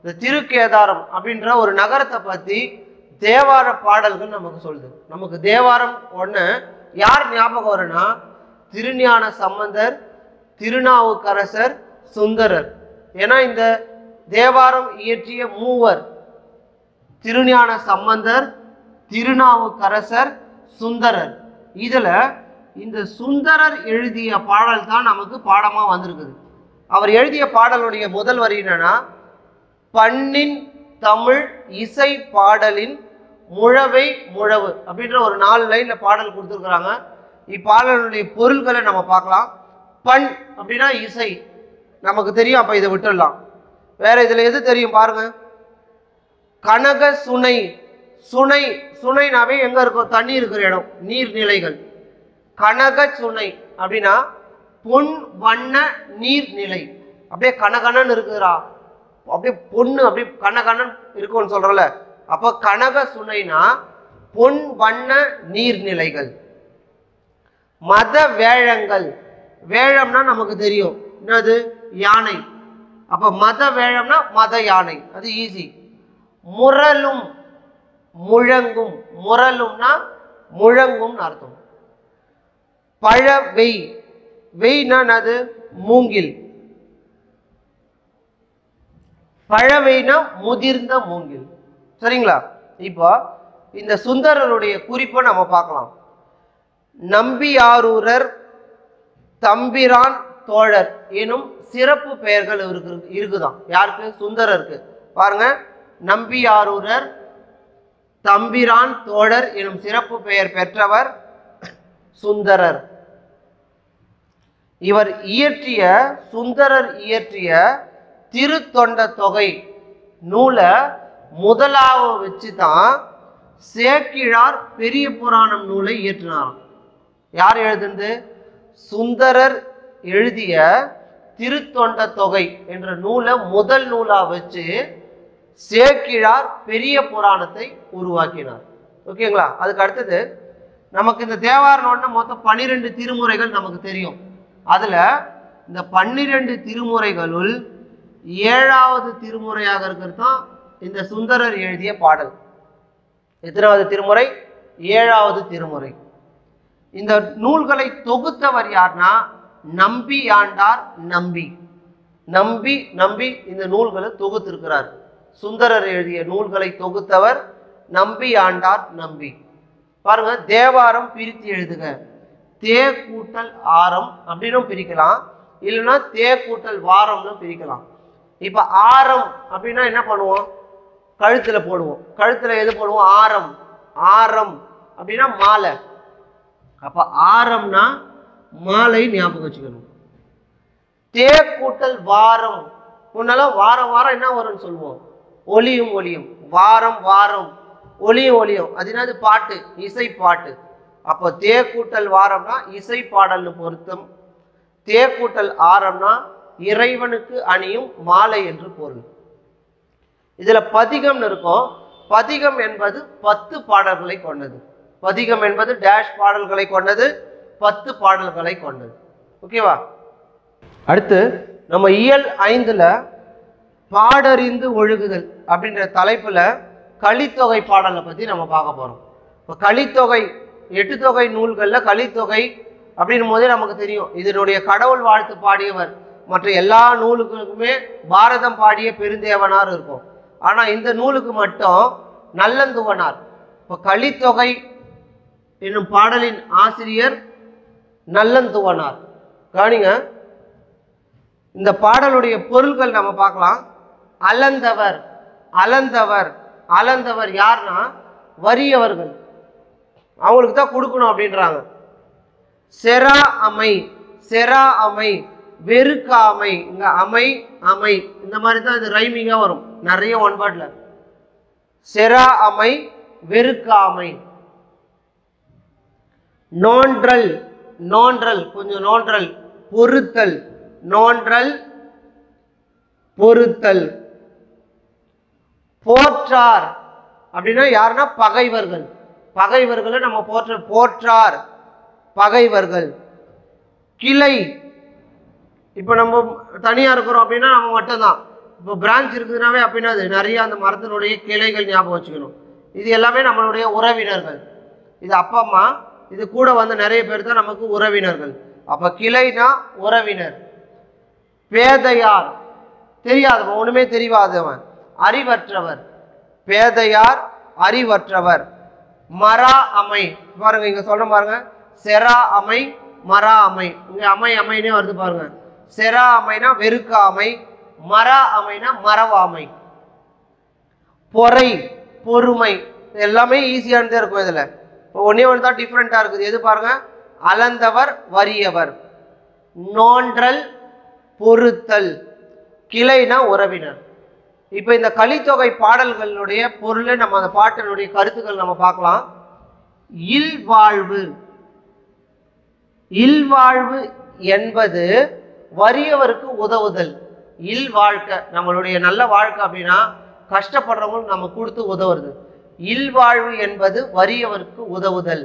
இந்த திருக்கேதாரம் அப்படின்ற ஒரு நகரத்தை பத்தி தேவார பாடல்கள் நமக்கு சொல்லுது. நமக்கு தேவாரம் ஒன்று யார் ஞாபகம் வரும்னா திருஞான சம்பந்தர், திருநாவுக்கரசர், சுந்தரர். ஏன்னா இந்த தேவாரம் இயற்றிய மூவர் திருஞான சம்பந்தர், திருநாவுக்கரசர், சுந்தரர். இதுல இந்த சுந்தரர் எழுதிய பாடல் தான் நமக்கு பாடமா வந்திருக்குது. அவர் எழுதிய பாடலுடைய முதல் வரி என்னன்னா, பண்ணின் தமிழ் இசை பாடலின் முழவை முழவு அப்படின்ற ஒரு 4 லைன்ல பாடல் கொடுத்துருக்குறாங்க. இப்பாடலுடைய பொருள்களை நம்ம பார்க்கலாம். பண் அப்படின்னா இசை நமக்கு தெரியும், அப்ப இதை விட்டுடலாம். வேற இதுல எது தெரியும் பாருங்க. கனக சுனை, சுனை சுனைனாவே எங்க இருக்கும்? தண்ணி இருக்கிற இடம், நீர்நிலைகள். கனக சுனை அப்படின்னா பொன் வண்ண நீர்நிலை. அப்படியே கனகனன் இருக்குறா, அப்படியே பொண்ணு அப்படியே கனகனன் இருக்கும்னு சொல்றல. அப்ப கனக சுனைனா பொன் வண்ண நீர்நிலைகள். மத வேழங்கள், வேழம்னா நமக்கு தெரியும் என்னது? யானை. அப்ப மத வேழம்னா மத யானை, அது ஈஸி. முரலும் முழங்கும், முரலும்னா முழங்கும் அர்த்தம். பழவெய், வெய்னா அது மூங்கில். பழவெய்னா முதிர்ந்த மூங்கில். சரிங்களா? இப்போ இந்த சுந்தரருடைய குறிப்பை நம்ம பார்க்கலாம். நம்பியாரூரர், தம்பிரான் தோழர் எனும் சிறப்பு பெயர்கள் இருக்குதான். யாருக்கு? சுந்தரருக்கு. பாருங்க, நம்பியாரூரர், தம்பிரான் தோழர் எனும் சிறப்பு பெயர் பெற்றவர் சுந்தரர். இவர் இயற்றிய, சுந்தரர் இயற்றிய திருத்தொண்ட தொகை நூலை முதலாக வச்சு தான் சேக்கிழார் பெரிய புராணம் நூலை இயற்றினாராம். யார் எழுதுனது? சுந்தரர் எழுதிய திருத்தொண்ட தொகை என்ற நூலை முதல் நூலா வச்சு சேக்கிழார் பெரிய புராணத்தை உருவாக்கினார். ஓகேங்களா? அதுக்கு அடுத்தது நமக்கு இந்த தேவாரம் மொத்தம் 12 திருமுறைகள் நமக்கு தெரியும். அதுல இந்த 12 திருமுறைகளுள் 7வது திருமுறையாக இருக்கிறது தான் இந்த சுந்தரர் எழுதிய பாடல். எத்தனாவது திருமுறை? 7வது திருமுறை. இந்த நூல்களை தொகுத்தவர் யார்னா நம்பி ஆண்டார் நம்பி. நம்பி நம்பி இந்த நூல்களை தொகுத்திருக்கிறார். சுந்தரர் எழுதிய நூல்களை தொகுத்தவர் நம்பி ஆண்டார் நம்பி. பாருங்க, தேவாரம் பிரித்து எழுதுக. தே கூட்டல் ஆரம் அப்படின்னு பிரிக்கலாம், இல்லைன்னா தே கூட்டல் வாரம்னு பிரிக்கலாம். இப்ப ஆரம் அப்படின்னா என்ன பண்ணுவோம்? கழுத்துல போடுவோம். கழுத்துல எது போடுவோம்? ஆரம். ஆரம் அப்படின்னா மாலை. அப்ப ஆரம்னா மாலை ஞாபகம் வச்சுக்கணும். தே கூட்டல் வாரம், முன்னால வாரம் வாரம் என்ன வரும்னு சொல்லுவோம்? ஒலியும் ஒலியும். வாரம் வாரம், ஒலியும் ஒலியும். அது என்னது? பாட்டு, இசை பாட்டு. அப்போ தே கூட்டல் வாரம்னா இசை பாடல்னு பொருத்தம். தே கூட்டல் ஆரம்னா இறைவனுக்கு அணியும் மாலை என்று பொருள். இதுல பதிகம்னு இருக்கும். பதிகம் என்பது 10 பாடல்களை கொண்டது. பதிகம் என்பது டேஷ் பாடல்களை கொண்டது, 10 பாடல்களை கொண்டது. ஓகேவா? அடுத்து நம்ம இயல் 5ல பாடறிந்து ஒழுகுதல் அப்படின்ற தலைப்புல கலித்தொகை பாடலை பத்தி நம்ம பார்க்க போறோம். இப்போ கலித்தொகை 8 தொகை நூல்கள்ல கலித்தொகை அப்படின் போதே நமக்கு தெரியும் இதனுடைய கடவுள் வாழ்த்து பாடியவர் மற்ற எல்லா நூலுக்குமே பாரதம் பாடிய பெருந்தேவனார் இருக்கும். ஆனா இந்த நூலுக்கு மட்டும் நல்லந்துவனார். இப்போ கலித்தொகை என்னும் பாடலின் ஆசிரியர் நல்லந்துவனார். கவனிங்க, இந்த பாடலுடைய பொருள்கள் நம்ம பார்க்கலாம். அலந்தவர், அலந்தவர், அலந்தவர் யார்னா வறியவர்கள், அவங்களுக்கு தான் கொடுக்கணும் அப்படின்றாங்க. செரா அமை, செரா அமை, வெறுக்காமை. இங்க அமை அமை இந்த மாதிரி தான் இது ரைமிங்கா வரும் நிறைய ஒன் வேர்ட்ல. செரா அமை, வெறுக்காமை. நோன்றல், நோன்றல் கொஞ்சம் நோன்றல், பொறுத்தல், நோன்றல் பொறுத்தல். போற்றார் அப்படின்னா யாருன்னா பகைவர்கள். பகைவர்களை நம்ம போற்றார் பகைவர்கள். கிளை, இப்போ நம்ம தனியா இருக்கிறோம் அப்படின்னா நம்ம மட்டும்தான். இப்போ பிரான்ச் இருக்குதுனாவே அப்படின்னா அது நிறைய அந்த மரத்தினுடைய கிளைகள் ஞாபகம் வச்சுக்கணும். இது எல்லாமே நம்மளுடைய உறவினர்கள். இது அப்பா அம்மா, இது கூட வந்து நிறைய பேர் தான் நமக்கு உறவினர்கள். அப்போ கிளைனா உறவினர். பேதையார் தெரியாதவன், ஒன்றுமே தெரியாதவன், அறிவற்றவர். பேதையார் அறிவற்றவர். மரா அமை பாருங்க, இங்க சொல்ற பாருங்க, செரா அமை மரா அமை. இங்க அமை அமைனே வருது பாருங்க. செரா அமைனா வெறுக்காமை, மரா அமைனா மறவாமை. பொறை பொறுமை, எல்லாமே ஈஸியானதே இருக்கும். இதுல ஒன்னே ஒன்று தான் டிஃப்ரெண்டா இருக்குது. எது பாருங்க, அளந்தவர் வறியவர். நோன்றல் பொறுத்தல். கிளைனா உறவினர். இப்ப இந்த கலித்தொகை பாடல்களுடைய பொருள், நம்ம அந்த பாட்டினுடைய கருத்துக்கள் நம்ம பார்க்கலாம். இல்வாழ்வு. இல்வாழ்வு என்பது வறியவருக்கு உதவுதல். இல் வாழ்க்கை, நம்மளுடைய நல்ல வாழ்க்கை அப்படின்னா கஷ்டப்படுறவங்க நம்ம கொடுத்து உதவுறது. இல்வாழ்வு என்பது வறியவருக்கு உதவுதல்.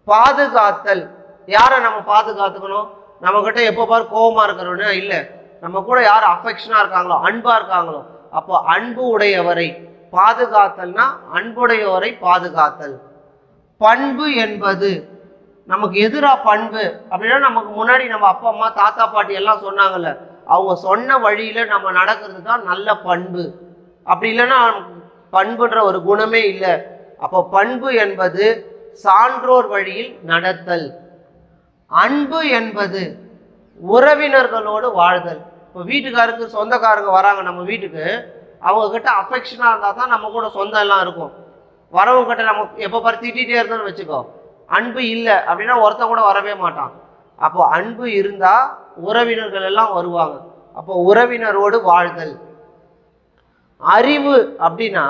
பாதுகாத்தல், யாரை நம்ம பாதுகாத்துக்கணும்? நம்ம கிட்ட எப்போ பாரு கோபமா இருக்கிறோன்னா இல்லை, நம்ம கூட யார் அஃபெக்ஷனா இருக்காங்களோ, அன்பா இருக்காங்களோ, அப்போ அன்பு உடையவரை பாதுகாத்தல்னா அன்புடையவரை பாதுகாத்தல். பண்பு என்பது நமக்கு எதிராக பண்பு அப்படின்னா, நமக்கு முன்னாடி நம்ம அப்பா அம்மா தாத்தா பாட்டி எல்லாம் சொன்னாங்கல்ல, அவங்க சொன்ன வழியில நம்ம நடக்கிறது தான் நல்ல பண்பு. அப்படி இல்லைன்னா பண்புன்ற ஒரு குணமே இல்லை. அப்போ பண்பு என்பது சான்றோர் வழியில் நடத்தல். அன்பு என்பது உறவினர்களோடு வாழ்தல். இப்போ வீட்டுக்காருக்கு சொந்தக்காரங்க வராங்க நம்ம வீட்டுக்கு, அவங்க கிட்ட அஃபெக்ஷனா இருந்தால் தான் நம்ம கூட சொந்தம் எல்லாம் இருக்கும். வரவங்க கிட்ட நம்ம எப்போ பாரு திட்டிகிட்டே இருந்தோம்னு வச்சுக்கோ, அன்பு இல்லை அப்படின்னா ஒருத்தன் கூட வரவே மாட்டான். அப்போ அன்பு இருந்தா உறவினர்கள் எல்லாம் வருவாங்க. அப்போ உறவினரோடு வாழ்தல். அறிவு அப்படின்னா,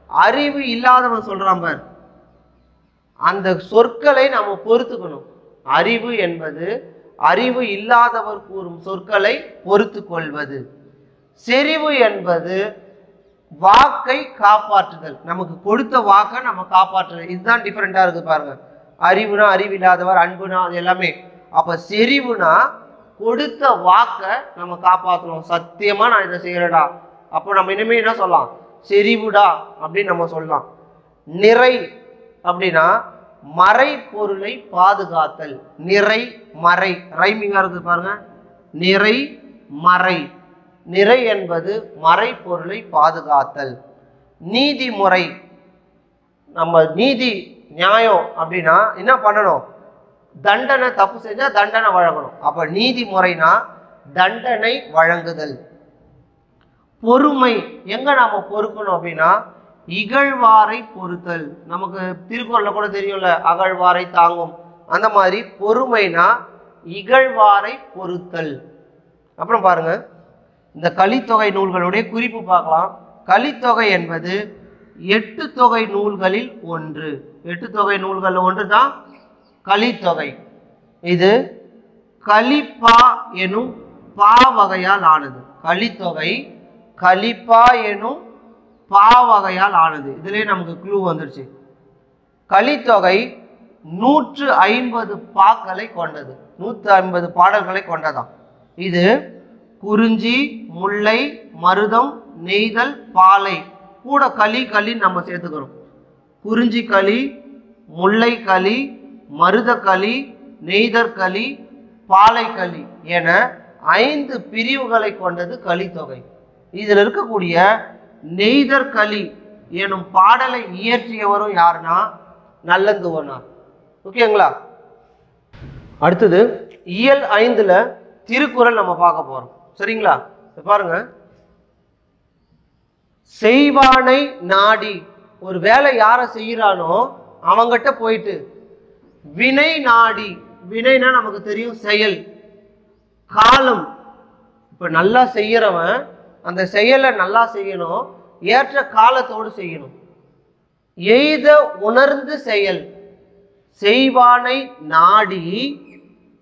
அறிவு இல்லாதவன் சொல்றான் பார், அந்த சொற்களை நம்ம பொறுத்துக்கணும். அறிவு என்பது அறிவு இல்லாதவர் கூறும் சொற்களை பொறுத்து கொள்வது. செறிவு என்பது வாக்கை காப்பாற்றுதல், நமக்கு கொடுத்த வாக்கை நம்ம காப்பாற்றுதல். இதுதான் டிஃப்ரெண்டா இருக்கு பாருங்க. அறிவுனா அறிவில்லாதவர், அன்புனா அது எல்லாமே. அப்ப செறிவுனா கொடுத்த வாக்கை நம்ம காப்பாற்றணும். சத்தியமா நான் இதை செய்யறடா, அப்போ நம்ம இனிமே என்ன சொல்லலாம், செறிவுடா அப்படின்னு நம்ம சொல்லலாம். நிறை அப்படின்னா மறை பொருளை பாதுகாத்தல். நிறை மறை ரைமிங்கா இருக்கு பாருங்க. நிறை மறை. நிறை என்பது மறை பொருளை பாதுகாத்தல். நீதிமுறை, நம்ம நீதி நியாயம் அப்படின்னா என்ன பண்ணணும், தண்டனை, தப்பு செஞ்சா தண்டனை வழங்கணும். அப்ப நீதிமுறைனா தண்டனை வழங்குதல். பொறுமை, எங்க நாம பொறுக்கணும் அப்படின்னா இகழ்வாரை பொறுத்தல். நமக்கு திருக்குறள்ல கூட தெரியும்ல, அகழ்வாரை தாங்கும். அந்த மாதிரி பொறுமைனா இகழ்வாரை பொறுத்தல். அப்புறம் பாருங்க, இந்த கலித்தொகை நூல்களுடைய குறிப்பு பார்க்கலாம். கலித்தொகை என்பது 8 தொகை நூல்களில் ஒன்று. 8 தொகை நூல்கள் ஒன்று தான் கலித்தொகை. இது கலிப்பா எனும் பா வகையால் ஆனது. கலித்தொகை கலிப்பா எனும் பா வகையால் ஆனது. இதுலயே நமக்கு க்ளூ வந்துருச்சு. கலித்தொகை 150 பாக்களை கொண்டது. 150 பாடல்களை கொண்டதாம். இது குறிஞ்சி, முல்லை, மருதம், நெய்தல், பாலை கூட களி களின்னு நம்ம சேர்த்துக்கிறோம். குறிஞ்சி களி, முல்லை களி, மருத களி, நெய்தற் களி, பாலை களி என 5 பிரிவுகளை கொண்டது கலித்தொகை. இதில் இருக்கக்கூடிய நெய்தற் களி எனும் பாடலை இயற்றியவரும் யாருன்னா நல்லந்துவனார். ஓகேங்களா? அடுத்தது இயல் 5ல திருக்குறள் நம்ம பார்க்க போறோம். சரிங்களா? பாருங்க, செய்வானை நாடி, ஒரு வேலை யாரை செய்யறானோ அவங்கிட்ட போயிட்டு வினை நாடி. வினைனா நமக்கு தெரியும் செயல். காலம், இப்ப நல்லா செய்யறவன் அந்த செயலை நல்லா செய்யணும், ஏற்ற காலத்தோடு செய்யணும். எய்த உணர்ந்து செயல். செய்வானை நாடி,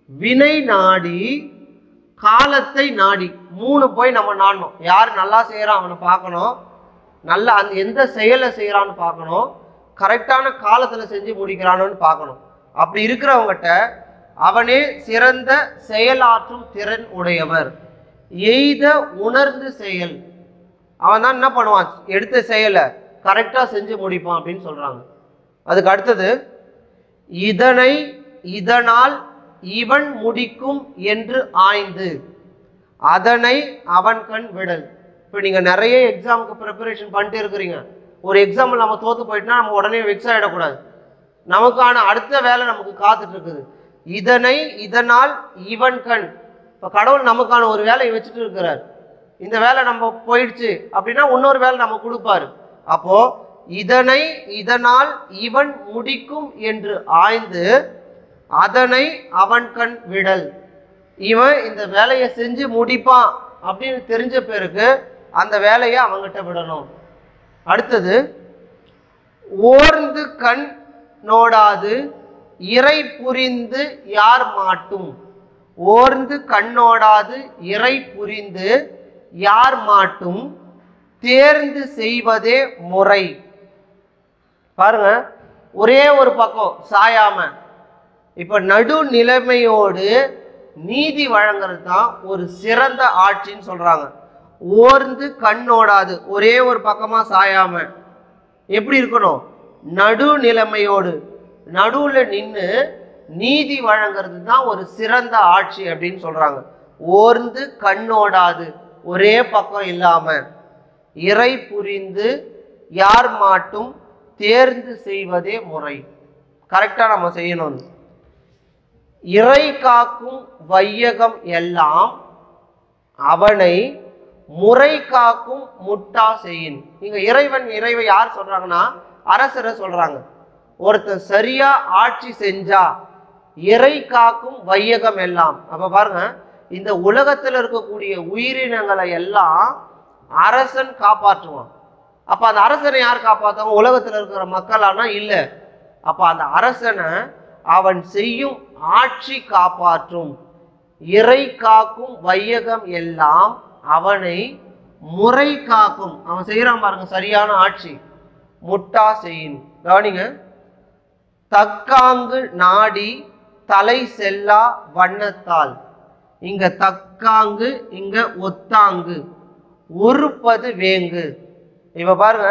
வினை நாடி, காலத்தை நாடி. 3 போய் நம்ம நாடணும். யார் நல்லா செய்யறான் அவனை பார்க்கணும், நல்லா அந்த எந்த செயலை செய்யறான்னு பார்க்கணும், கரெக்டான காலத்துல செஞ்சு முடிக்கிறானு பார்க்கணும். அப்படி இருக்கிறவங்கிட்ட அவனே சிறந்த செயலாற்றும் திறன் உடையவர். எய்த உணர்ந்து செயல், அவன் தான் என்ன பண்ணுவான், எடுத்த செயலை கரெக்டாக செஞ்சு முடிப்பான் அப்படின்னு சொல்கிறாங்க. அதுக்கு அடுத்தது இதனால் இவன் முடிக்கும் என்று ஆய்ந்து அதனை அவன் கண் விடல். இப்போ நீங்கள் நிறைய எக்ஸாமுக்கு ப்ரிப்பரேஷன் பண்ணிட்டு இருக்கிறீங்க. ஒரு எக்ஸாம்பிள் நம்ம தோற்று போயிட்டுனா நம்ம உடனே வெக்ஸ் ஆகிடக்கூடாது. நமக்கான அடுத்த வேலை நமக்கு காத்துட்டு இருக்குது. இதனால் இவன் கண். இப்போ கடவுள் நமக்கான ஒரு வேலையை வச்சுட்டு இருக்கிறார். இந்த வேலை நம்ம போயிடுச்சு அப்படின்னா இன்னொரு வேலை நம்ம கொடுப்பாரு. அப்போ இதனால் இவன் முடிக்கும் என்று ஆய்ந்து அதனை அவன் கண் விடல். இவன் இந்த வேலையை செஞ்சு முடிப்பான் அப்படின்னு தெரிஞ்ச பிறகு அந்த வேலையை அவங்கிட்ட விடணும். அடுத்தது ஓர்ந்து கண் நோடாது இறை புரிந்து யார் மாட்டும். ஓர்ந்து கண்ணோடாது இறை புரிந்து யார் மாட்டும் தேர்ந்து செய்வதே முறை. பாருங்க, ஒரே ஒரு பக்கம் சாயாம இப்ப நடு நிலைமையோடு நீதி வழங்குறது தான் ஒரு சிறந்த ஆட்சின்னு சொல்றாங்க. ஓர்ந்து கண்ணோடாது, ஒரே ஒரு பக்கமா சாயாம எப்படி இருக்கணும், நடு நிலைமையோடு நடுவுல நின்று நீதி வழங்குறது தான் ஒரு சிறந்த ஆட்சி அப்படின்னு சொல்றாங்க. ஓர்ந்து கண்ணோடாது, ஒரே பக்கம் இல்லாம இறை புரிந்து யார் மாட்டும் தேர்ந்து செய்வதே முறை. கரெக்டா நம்ம செய்யணும். இறை காக்கும் வையகம் எல்லாம் அவனை முறை காக்கும் முட்டா செய்யின். இங்க இறைவை யார் சொல்றாங்கன்னா அரசரை சொல்றாங்க. ஒருத்தர் சரியா ஆட்சி செஞ்சா இறை காக்கும் வையகம் எல்லாம். அப்ப பாருங்க, இந்த உலகத்துல இருக்கக்கூடிய உயிரினங்களை எல்லாம் அரசன் காப்பாற்றுவான். அப்ப அந்த அரசனை யார் காப்பாற்றுவாங்க? உலகத்துல இருக்கிற மக்களானா இல்ல. அப்ப அந்த அரசனை அவன் செய்யும் ஆட்சி காப்பாற்றும். இறை காக்கும் வையகம் எல்லாம் அவனை முறை காக்கும். அவன் செய்யறான் பாருங்க சரியான ஆட்சி. முட்டா செய்யின். கவனிங்க, தக்காங்கு நாடி தலை செல்லா வண்ணத்தால். இங்க தக்காங்கு, இங்க ஒத்தாங்கு, ஒருப்பது வேங்கு. இப்ப பாருங்க,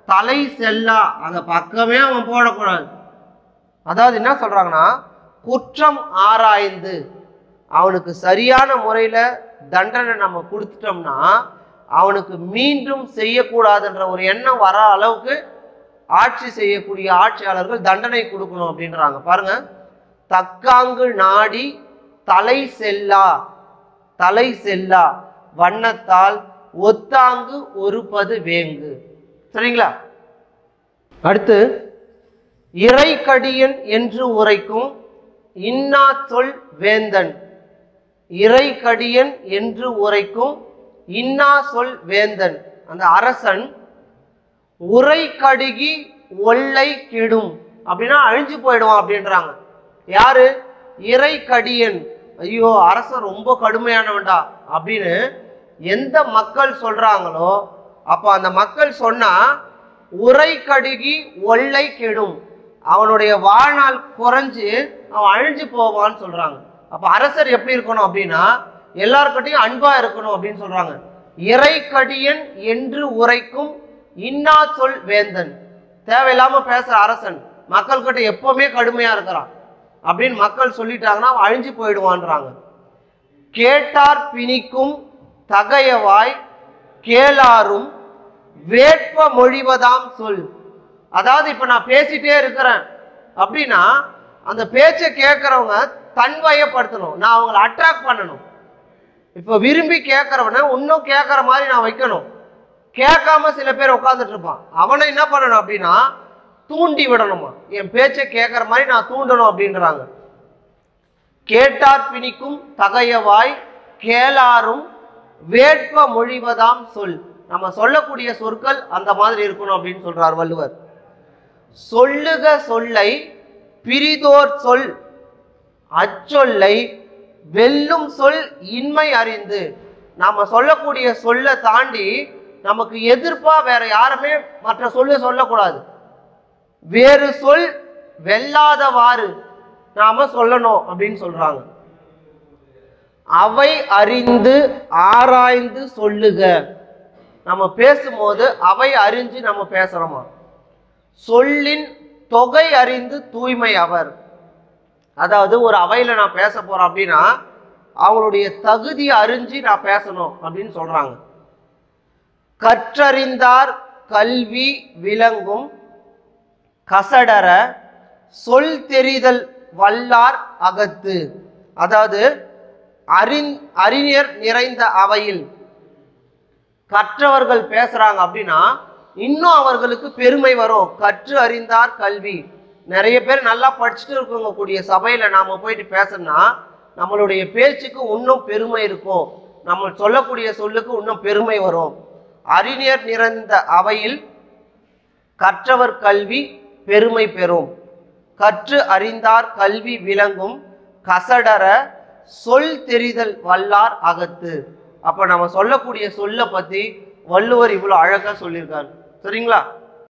தலை செல்லா அந்த பக்கமே அவன் போடக்கூடாது. அதாவது என்ன சொல்றாங்கன்னா, குற்றம் ஆராய்ந்து அவனுக்கு சரியான முறையில தண்டனை நம்ம கொடுத்துட்டோம்னா அவனுக்கு மீண்டும் செய்யக்கூடாதுன்ற ஒரு எண்ணம் வர அளவுக்கு ஆட்சி செய்யக்கூடிய ஆட்சியாளர்கள் தண்டனை கொடுக்கணும் அப்படின்றாங்க. பாருங்க, தக்காங்கு நாடி தலை செல்லா வண்ணத்தால் ஒத்தாங்கு ஒருப்பது வேங்கு. சரிங்களா? அடுத்து இறை கடியன் என்று உரைக்கும் இன்னா சொல் வேந்தன். இறை கடியன் என்று உரைக்கும் இன்னா சொல் வேந்தன். அந்த அரசன் உரை கடுகி ஒல்லை கெடும் அப்படின்னா அழிஞ்சு போயிடுவான் அப்படின்றாங்க. யாரு? இறை கடியன். ஐயோ அரசன் ரொம்ப கடுமையானவன்டா அப்படின்னு எந்த மக்கள் சொல்றாங்களோ அப்ப அந்த மக்கள் சொன்னா உரை கடுகி ஒல்லை கெடும், அவனுடைய வாழ்நாள் குறைஞ்சு அவன் அழிஞ்சு போவான்னு சொல்றாங்க. அப்ப அரசர் எப்படி இருக்கணும் அப்படின்னா எல்லார்கிட்டையும் அன்பா இருக்கணும் அப்படின்னு சொல்றாங்க. இறை கடியன் என்று உரைக்கும் இன்னா சொல் வேந்தன். தேவையில்லாம பேசுற அரசன் மக்கள்கிட்ட எப்பவுமே கடுமையா இருக்கிறான் அப்படின்னு மக்கள் சொல்லிட்டாங்கன்னா அவன் அழிஞ்சு போயிடுவான்றாங்க. கேட்டார் பிணிக்கும் தகையவாய் கேளாரும் வேட்ப மொழிவதாம் சொல். அதாவது இப்ப நான் பேசிட்டே இருக்கிறேன் அப்படின்னா அந்த பேச்சை கேட்கறவங்க தன்வயப்படுத்தணும், நான் அவங்களை அட்ராக்ட் பண்ணணும். இப்ப விரும்பி கேட்கறவனை இன்னும் கேட்கற மாதிரி நான் வைக்கணும். கேட்காம சில பேர் உட்காந்துட்டு இருப்பான், அவனை என்ன பண்ணணும் அப்படின்னா தூண்டி விடணுமா, என் பேச்சை கேட்கற மாதிரி நான் தூண்டணும் அப்படின்றாங்க. கேட்டார் பிணிக்கும் தகையவாய் கேளாரும் வேட்ப மொழிவதாம் சொல். நம்ம சொல்லக்கூடிய சொற்கள் அந்த மாதிரி இருக்கணும் அப்படின்னு சொல்றார் வள்ளுவர். சொல்லுக சொல்லை பிரிதோர் சொல் அச்சொல்லை வெல்லும் சொல் இன்மை அறிந்து. நாம சொல்லக்கூடிய சொல்ல தாண்டி நமக்கு எதிர்ப்பா வேற யாருமே மற்ற சொல்ல சொல்லக்கூடாது. வேறு சொல் வெல்லாதவாறு நாம சொல்லணும் அப்படின்னு சொல்றாங்க. அவை அறிந்து ஆராய்ந்து சொல்லுக. நம்ம பேசும்போது அவை அறிஞ்சு நம்ம பேசுறோமா? சொல்லின் தொகை அறிந்து தூய்மை அவர். அதாவது ஒரு அவையில நான் பேச போறேன் அப்படின்னா அவங்களுடைய தகுதியை அறிஞ்சு நான் பேசணும் அப்படின்னு சொல்றாங்க. கற்றறிந்தார் கல்வி விளங்கும் கசடர சொல் தெரிதல் வல்லார் அகத்து. அதாவது அறிஞர் நிறைந்த அவையில் கற்றவர்கள் பேசுறாங்க அப்படின்னா இன்னும் அவர்களுக்கு பெருமை வரும். கற்று அறிந்தார் கல்வி, நிறைய பேர் நல்லா படிச்சுட்டு இருக்கவங்க கூடிய சபையில நாம போயிட்டு பேசணும்னா நம்மளுடைய பேச்சுக்கு இன்னும் பெருமை இருக்கும், நம்ம சொல்லக்கூடிய சொல்லுக்கு இன்னும் பெருமை வரும். அறிஞர் நிறைந்த அவையில் கற்றவர் கல்வி பெருமை பெறும். கற்று அறிந்தார் கல்வி விளங்கும் கசடர சொல் தெரிதல் வல்லார் அகத்து. அப்ப நம்ம சொல்லக்கூடிய சொல்ல பத்தி வள்ளுவர் இவ்வளவு அழகா சொல்லியிருக்காரு. சரிங்களா?